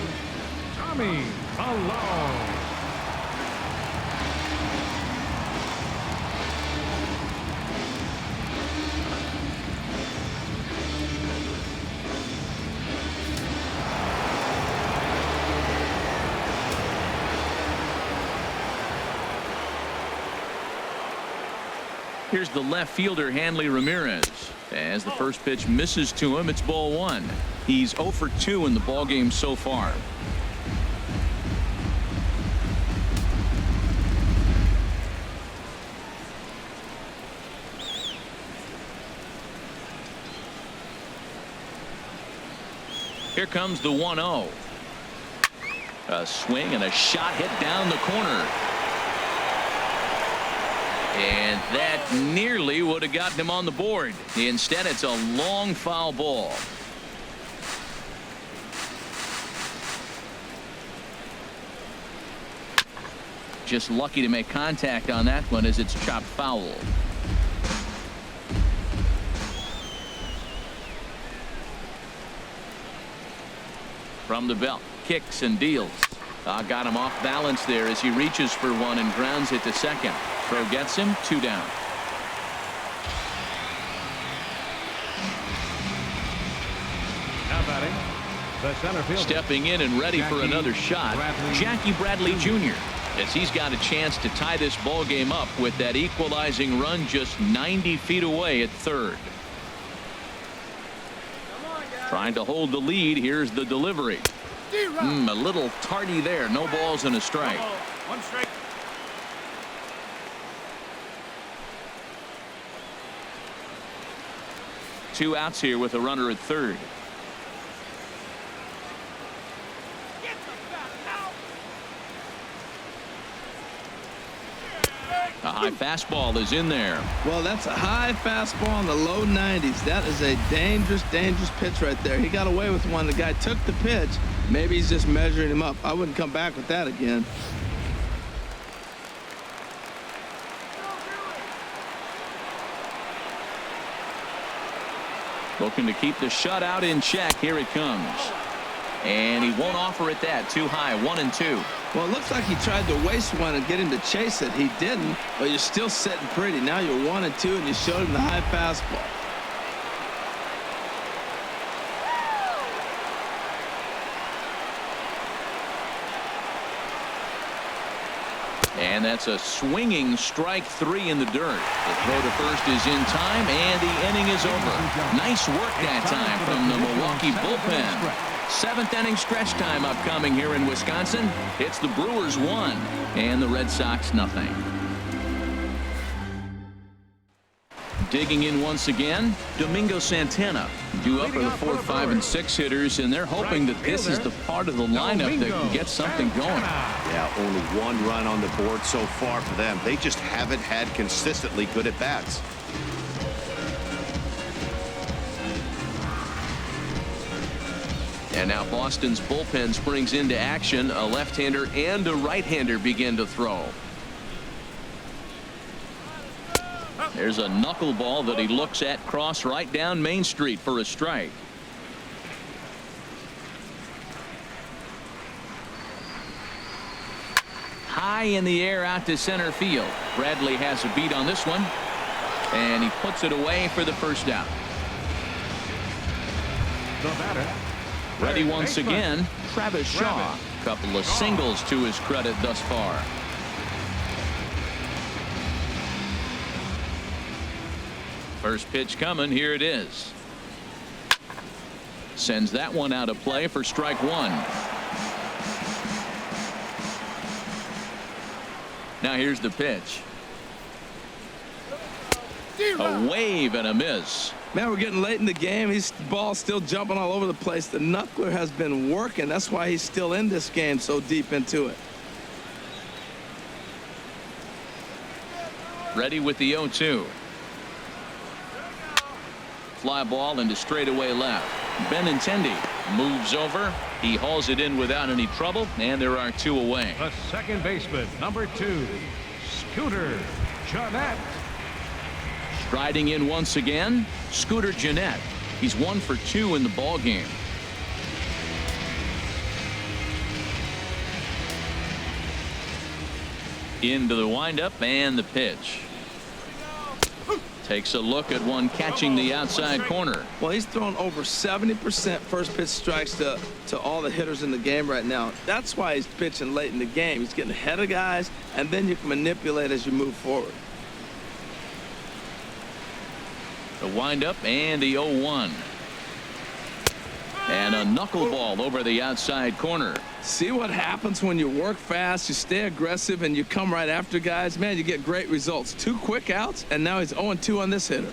Tommy Malone. Here's the left fielder, Hanley Ramirez. As the first pitch misses to him, it's ball 1. He's 0 for 2 in the ballgame so far. Here comes the 1-0. A swing and a shot hit down the corner. And that nearly would have gotten him on the board. Instead, it's a long foul ball. Just lucky to make contact on that one as it's chopped foul. From the belt, kicks and deals. Got him off balance there as he reaches for one and grounds it to second. Throw gets him, 2 down. Now batting, the center fielder. Stepping in and ready for another shot, Jackie Bradley Jr. as he's got a chance to tie this ball game up with that equalizing run just 90 feet away at third. Trying to hold the lead. Here's the delivery. A little tardy there. No balls and a strike. 1 strike. Two outs here with a runner at third. Get the bat out. A high fastball is in there. Well, that's a high fastball in the low 90s. That is a dangerous pitch right there. He got away with one. The guy took the pitch. Maybe he's just measuring him up. I wouldn't come back with that again. Looking to keep the shutout in check. Here it comes. And he won't offer it that. Too high. 1-2. Well, it looks like he tried to waste one and get him to chase it. He didn't, but you're still sitting pretty. Now you're 1-2, and you showed him the high fastball. And that's a swinging strike 3 in the dirt. The throw to first is in time, and the inning is over. Nice work that time from the Milwaukee bullpen. 7th inning stretch time upcoming here in Wisconsin. It's the Brewers 1 and the Red Sox nothing. Digging in once again, Domingo Santana due up for the 4, 5, and 6 hitters, and they're hoping that this is the part of the lineup that can get something going. Yeah, only 1 run on the board so far for them. They just haven't had consistently good at bats. And now Boston's bullpen springs into action. A left-hander and a right-hander begin to throw. There's a knuckleball that he looks at cross right down Main Street for a strike. High in the air out to center field. Bradley has a beat on this one, and he puts it away for the first out. The batter. Ready once again, Travis Shaw. Couple of singles to his credit thus far. First pitch coming. Here it is. Sends that one out of play for strike 1. Now here's the pitch. A wave and a miss. Man, we're getting late in the game. His ball's still jumping all over the place. The knuckler has been working. That's why he's still in this game so deep into it. Ready with the 0-2. Fly ball into straightaway left. Benintendi moves over. He hauls it in without any trouble, and there are 2 away. The second baseman, number 2, Scooter Jeanette. Striding in once again, Scooter Jeanette. He's 1 for 2 in the ball game. Into the windup and the pitch. Takes a look at one catching the outside corner. Well, he's thrown over 70% first pitch strikes to all the hitters in the game right now. That's why he's pitching late in the game. He's getting ahead of guys, and then you can manipulate as you move forward. The windup and the 0-1. And a knuckleball over the outside corner. See what happens when you work fast, you stay aggressive, and you come right after guys. Man, you get great results. 2 quick outs, and now he's 0-2 on this hitter.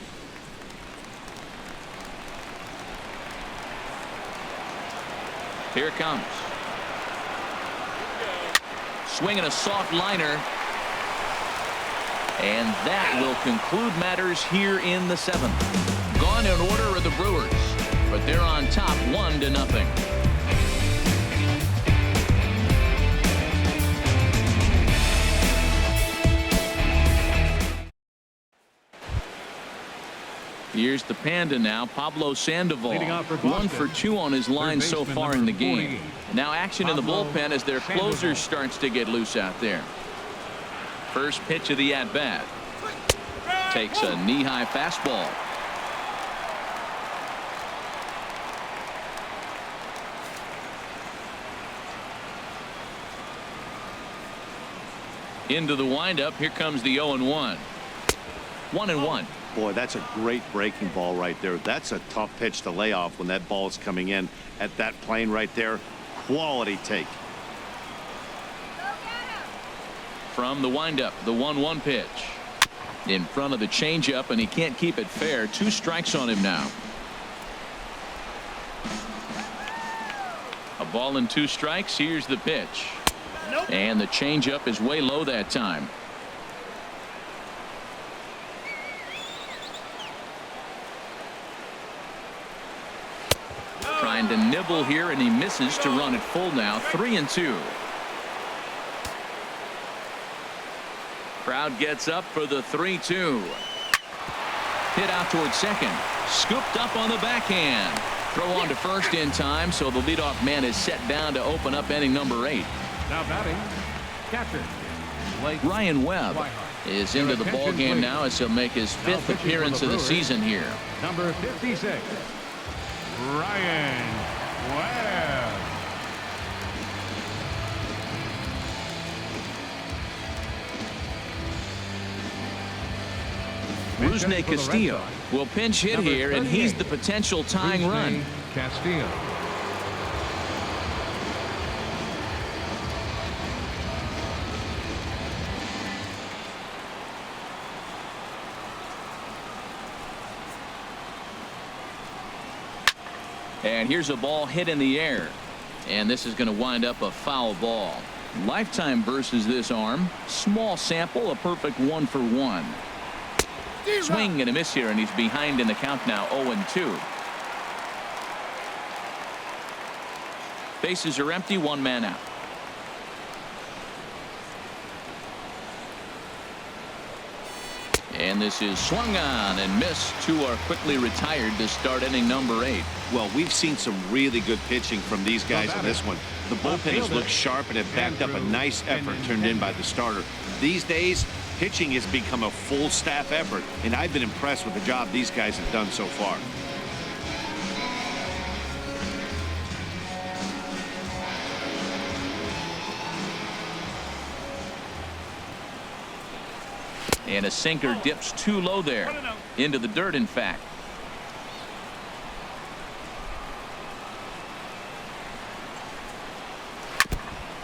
Here it comes. Swinging a soft liner. And that will conclude matters here in the 7th. Gone in order are the Brewers, but they're on top 1-0. Here's the Panda now, Pablo Sandoval. 1 for 2 on his line so far in the game. Now action in the bullpen as their closer starts to get loose out there. First pitch of the at-bat. Takes a knee-high fastball. Into the windup. Here comes the 0-1. 1-1. Boy, that's a great breaking ball right there. That's a tough pitch to lay off when that ball is coming in at that plane right there. Quality take. From the windup, the 1-1 pitch. In front of the changeup, and he can't keep it fair. 2 strikes on him now. A ball and 2 strikes. Here's the pitch. And the changeup is way low that time. Trying to nibble here, and he misses to run it full now. 3-2. Crowd gets up for the 3-2. Hit out towards second. Scooped up on the backhand. Throw on to first in time, so the leadoff man is set down to open up inning number 8. Now batting, catcher, Ryan Webb is into the ball game now as he'll make his 5th appearance of the season here. Number 56, Ryan Webb. Rusney Castillo will pinch hit here, and he's the potential tying run. Castillo. And here's a ball hit in the air, and this is going to wind up a foul ball. Lifetime versus this arm. Small sample, a perfect 1-for-1. Swing and a miss here, and he's behind in the count now, 0-2. Bases are empty, 1 man out. And this is swung on and missed. 2 are quickly retired to start inning number 8. Well, we've seen some really good pitching from these guys in this one. The bullpen has looked sharp and have backed up a nice effort turned in by the starter. These days, pitching has become a full staff effort, and I've been impressed with the job these guys have done so far. And a sinker dips too low there. Into the dirt, in fact.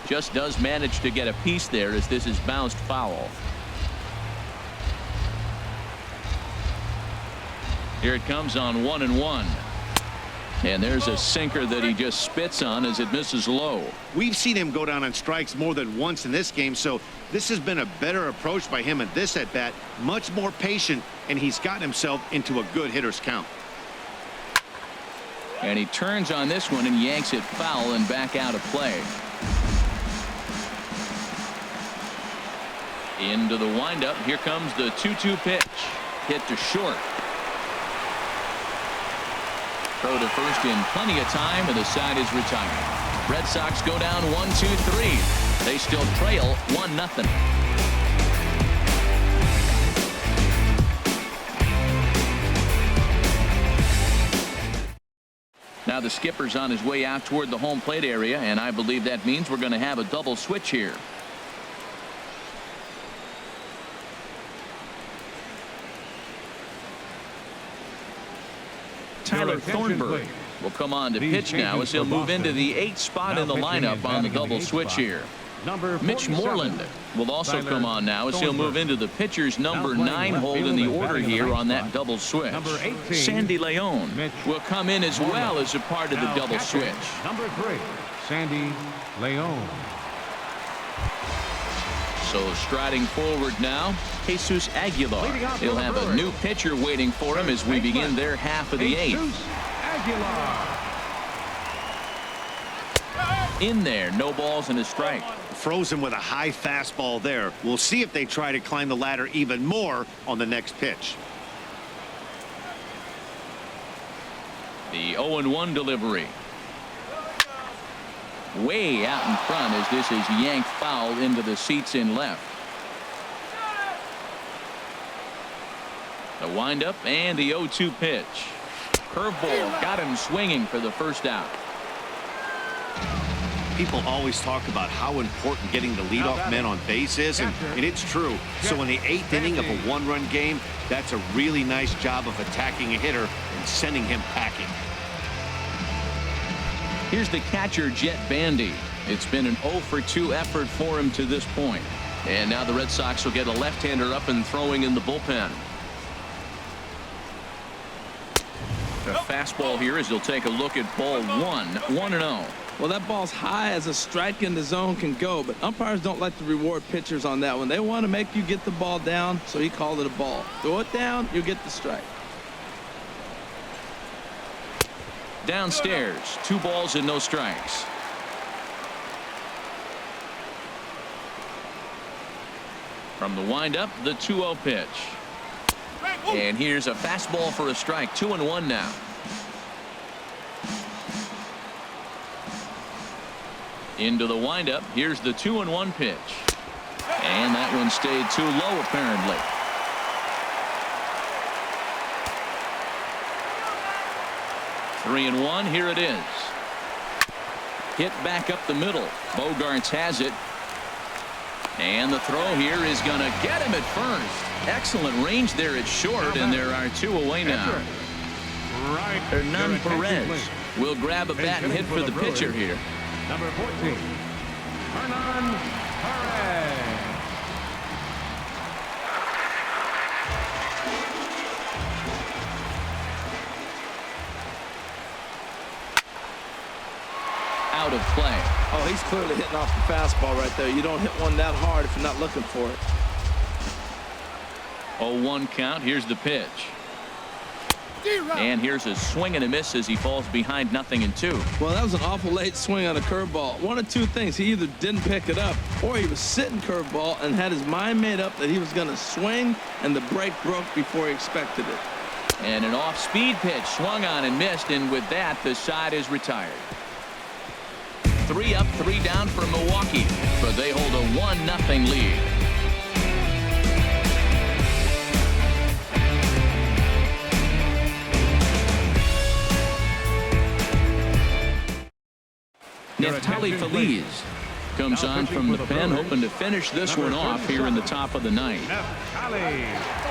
Just does manage to get a piece there as this is bounced foul. Here it comes on 1-1. And there's a sinker that he just spits on as it misses low. We've seen him go down on strikes more than once in this game, so this has been a better approach by him at this at-bat. Much more patient, and he's gotten himself into a good hitter's count. And he turns on this one and yanks it foul and back out of play. Into the windup. Here comes the 2-2 pitch. Hit to short. Throw to first in plenty of time, and the side is retired. Red Sox go down 1-2-3. They still trail 1-0. Now the skipper's on his way out toward the home plate area, and I believe that means we're going to have a double switch here. Tyler Thornburg will come on to pitch now as he'll move into the 8th spot in the lineup on the double switch here. Mitch Moreland will also come on now as he'll move into the pitcher's number 9 hold in the order here on that double switch. Sandy Leon will come in as well as a part of the double switch. Number 3, Sandy Leon. So striding forward now, Jesus Aguilar. He'll have a new pitcher waiting for him as we begin their half of the 8th. In there, no balls and a strike. Frozen with a high fastball there. We'll see if they try to climb the ladder even more on the next pitch. The 0-1 delivery. Way out in front as this is yanked foul into the seats in left. The windup and the 0-2 pitch. Curveball got him swinging for the first out. People always talk about how important getting the leadoff men on base is, and it's true. So in the 8th inning of a 1-run game, that's a really nice job of attacking a hitter and sending him packing. Here's the catcher, Jet Bandy. It's been an 0-for-2 effort for him to this point. And now the Red Sox will get a left-hander up and throwing in the bullpen. A fastball here as he'll take a look at ball 1, 1-0. Well, that ball's high as a strike in the zone can go, but umpires don't like to reward pitchers on that one. They want to make you get the ball down, so he called it a ball. Throw it down, you get the strike. Downstairs, 2 balls and no strikes. From the windup, the 2-0 pitch. And here's a fastball for a strike. 2-1 now. Into the windup. Here's the 2-1 pitch. And that one stayed too low, apparently. Three and one. Here it is. Hit back up the middle. Bogarts has it. And the throw here is going to get him at first. Excellent range there at short, and there are two away now. Hernan Perez will grab a bat and hit for the pitcher here. Number 14, Hernan Perez. Out of play. Oh, he's clearly hitting off the fastball right there. You don't hit one that hard if you're not looking for it. 0-1 count. Here's the pitch. And here's a swing and a miss as he falls behind 0-2. Well, that was an awful late swing on a curveball. One of two things. He either didn't pick it up or he was sitting curveball and had his mind made up that he was going to swing, and the break broke before he expected it. And an off-speed pitch swung on and missed, and with that, the side is retired. 3 up, 3 down for Milwaukee, but they hold a 1-0 lead. Neftali Feliz comes on from the pen, hoping to finish this one off here in the top of the ninth. Neftali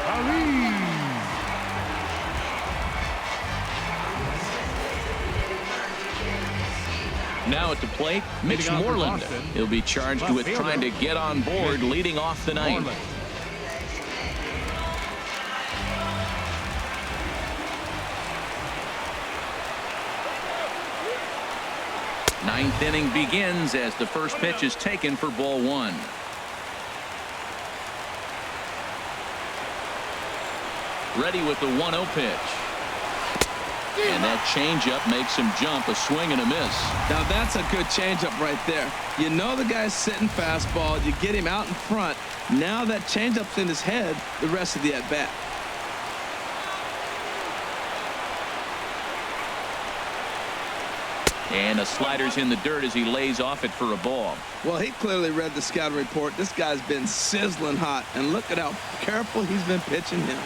Feliz. Now at the plate, Mitch Moreland. He'll be charged with trying to get on board leading off the ninth. Ninth inning begins as the first pitch is taken for ball 1. Ready with the 1-0 pitch. And that changeup makes him jump. A swing and a miss. Now that's a good changeup right there. You know the guy's sitting fastball. You get him out in front. Now that changeup's in his head the rest of the at-bat. And a slider's in the dirt as he lays off it for a ball. Well, he clearly read the scouting report. This guy's been sizzling hot, and look at how careful he's been pitching him.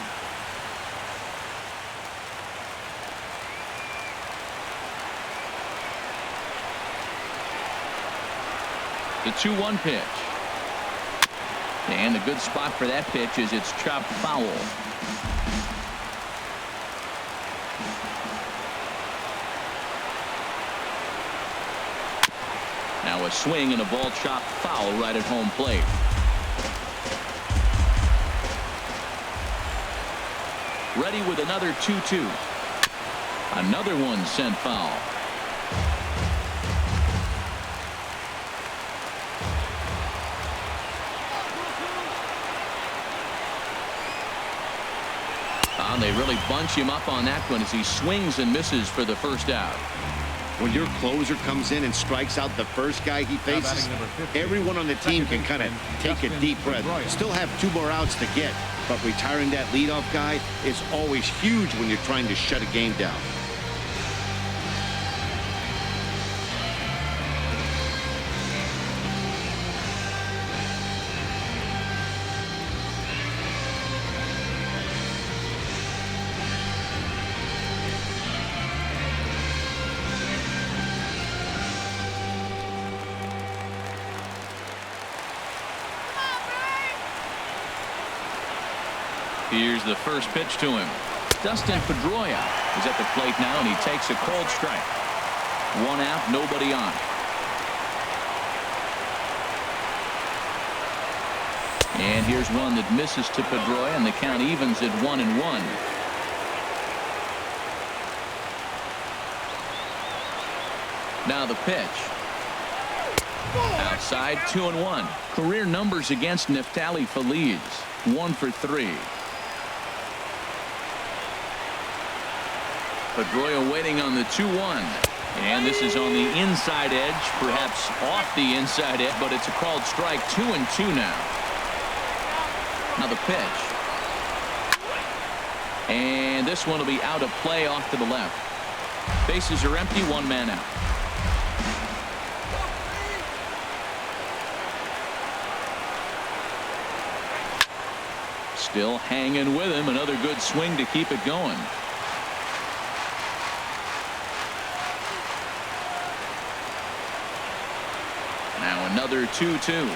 The 2-1 pitch. And a good spot for that pitch is it's chopped foul. Now a swing and a ball chopped foul right at home plate. Ready with another 2-2. Another one sent foul. And they really bunch him up on that one as he swings and misses for the first out. When your closer comes in and strikes out the first guy he faces, everyone on the team can kind of take a deep breath. Still have 2 more outs to get, but retiring that leadoff guy is always huge when you're trying to shut a game down. Here's the first pitch to him. Dustin Pedroia is at the plate now, and he takes a cold strike. 1 out, nobody on. And here's one that misses to Pedroia, and the count evens at 1-1. Now the pitch. Outside, 2-1. Career numbers against Neftali Feliz. 1 for 3. Pedroia waiting on the 2-1. And this is on the inside edge, perhaps off the inside edge, but it's a called strike. 2-2 now. Now the pitch. And this one will be out of play off to the left. Bases are empty, one man out. Still hanging with him. Another good swing to keep it going. Now another 2-2.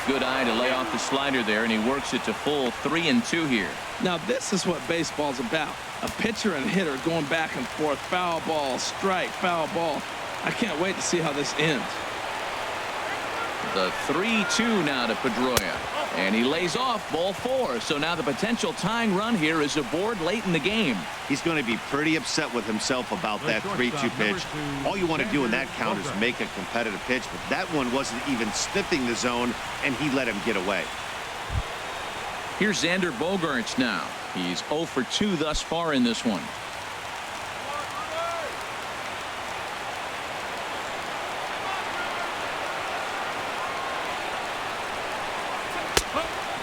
Good eye to lay off the slider there, and he works it to full 3-2 here. Now this is what baseball's about. A pitcher and hitter going back and forth. Foul ball, strike, foul ball. I can't wait to see how this ends. The 3-2 now to Pedroia. And he lays off ball 4. So now the potential tying run here is aboard late in the game. He's going to be pretty upset with himself about that 3-2 pitch. All you want to do in that count is make a competitive pitch, but that one wasn't even sniffing the zone, and he let him get away. Here's Xander Bogaerts now. He's 0 for 2 thus far in this one.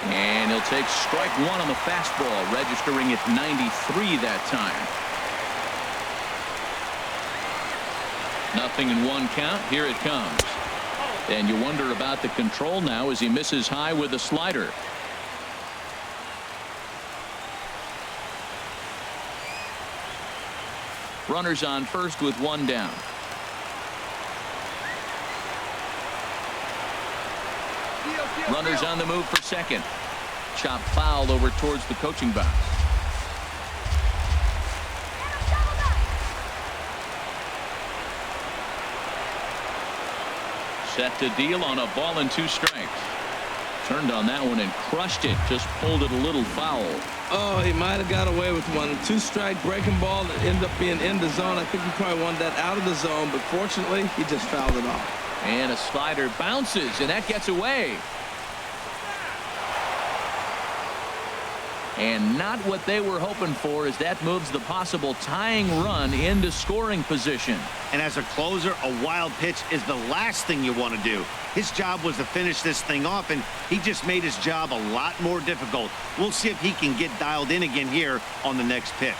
And he'll take strike 1 on the fastball, registering at 93 that time. Nothing in 1 count. Here it comes. And you wonder about the control now as he misses high with the slider. Runners on first with 1 down. Runners on the move for second. Chop fouled over towards the coaching box. Set to deal on a ball and 2 strikes. Turned on that one and crushed it. Just pulled it a little foul. Oh, he might have got away with one. 2-strike breaking ball that ended up being in the zone. I think he probably wanted that out of the zone, but fortunately, he just fouled it off. And a slider bounces, and that gets away. And not what they were hoping for, as that moves the possible tying run into scoring position. And as a closer, a wild pitch is the last thing you want to do. His job was to finish this thing off, and he just made his job a lot more difficult. We'll see if he can get dialed in again here on the next pitch.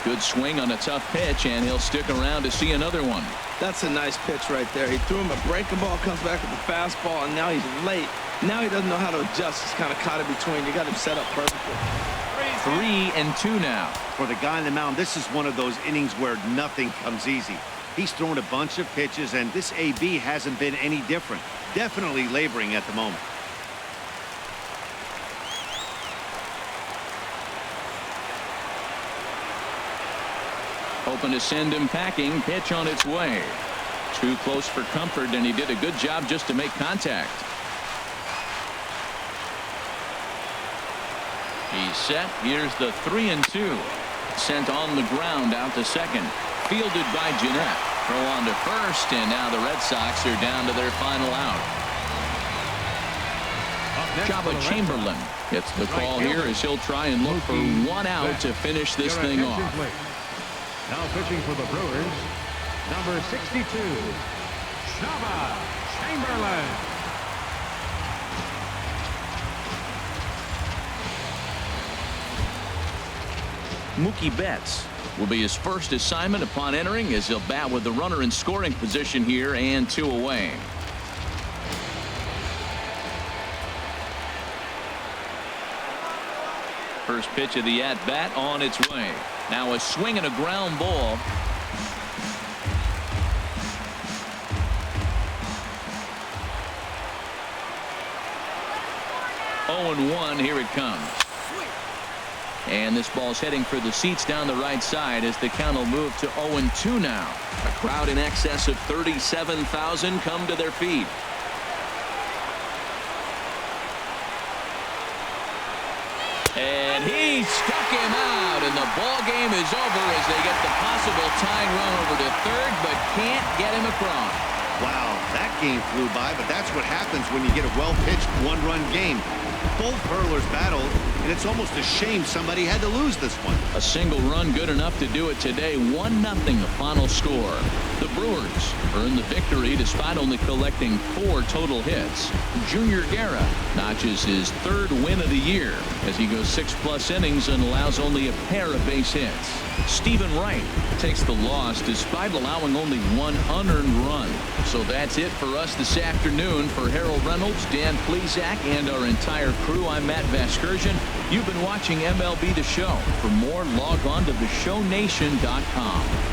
Good swing on a tough pitch, and he'll stick around to see another one. That's a nice pitch right there. He threw him a breaking ball, comes back with the fastball, and now he's late. Now he doesn't know how to adjust. He's kind of caught in between. You got him set up perfectly. 3-2 now. For the guy on the mound, this is one of those innings where nothing comes easy. He's thrown a bunch of pitches, and this AB hasn't been any different. Definitely laboring at the moment. Hoping to send him packing. Pitch on its way. Too close for comfort, and he did a good job just to make contact. He's set. Here's the 3-2. Sent on the ground out to second. Fielded by Jeanette. Throw on to first, and now the Red Sox are down to their final out. Jabba Chamberlain gets the call here as he'll try and look for 1 out to finish this thing off. Now pitching for the Brewers, number 62, Jabba Chamberlain. Mookie Betts will be his first assignment upon entering, as he'll bat with the runner in scoring position here and 2 away. First pitch of the at-bat on its way. Now a swing and a ground ball. Oh, 0-1. Here it comes. And this ball's heading for the seats down the right side as the count will move to 0-2 now. A crowd in excess of 37,000 come to their feet. And he struck him out, and the ball game is over as they get the possible tying run over to third, but can't get him across. Wow, that game flew by, but that's what happens when you get a well-pitched one-run game. Both hurlers battled, and it's almost a shame somebody had to lose this one. A single run good enough to do it today. 1-0 the final score. The Brewers earn the victory despite only collecting 4 total hits. Junior Guerra notches his 3rd win of the year as he goes 6+ innings and allows only a pair of base hits. Stephen Wright takes the loss despite allowing only 1 unearned run. So that's it for us this afternoon. For Harold Reynolds, Dan Plesac, and our entire crew, I'm Matt Vasgersian. You've been watching MLB The Show. For more, log on to theshownation.com.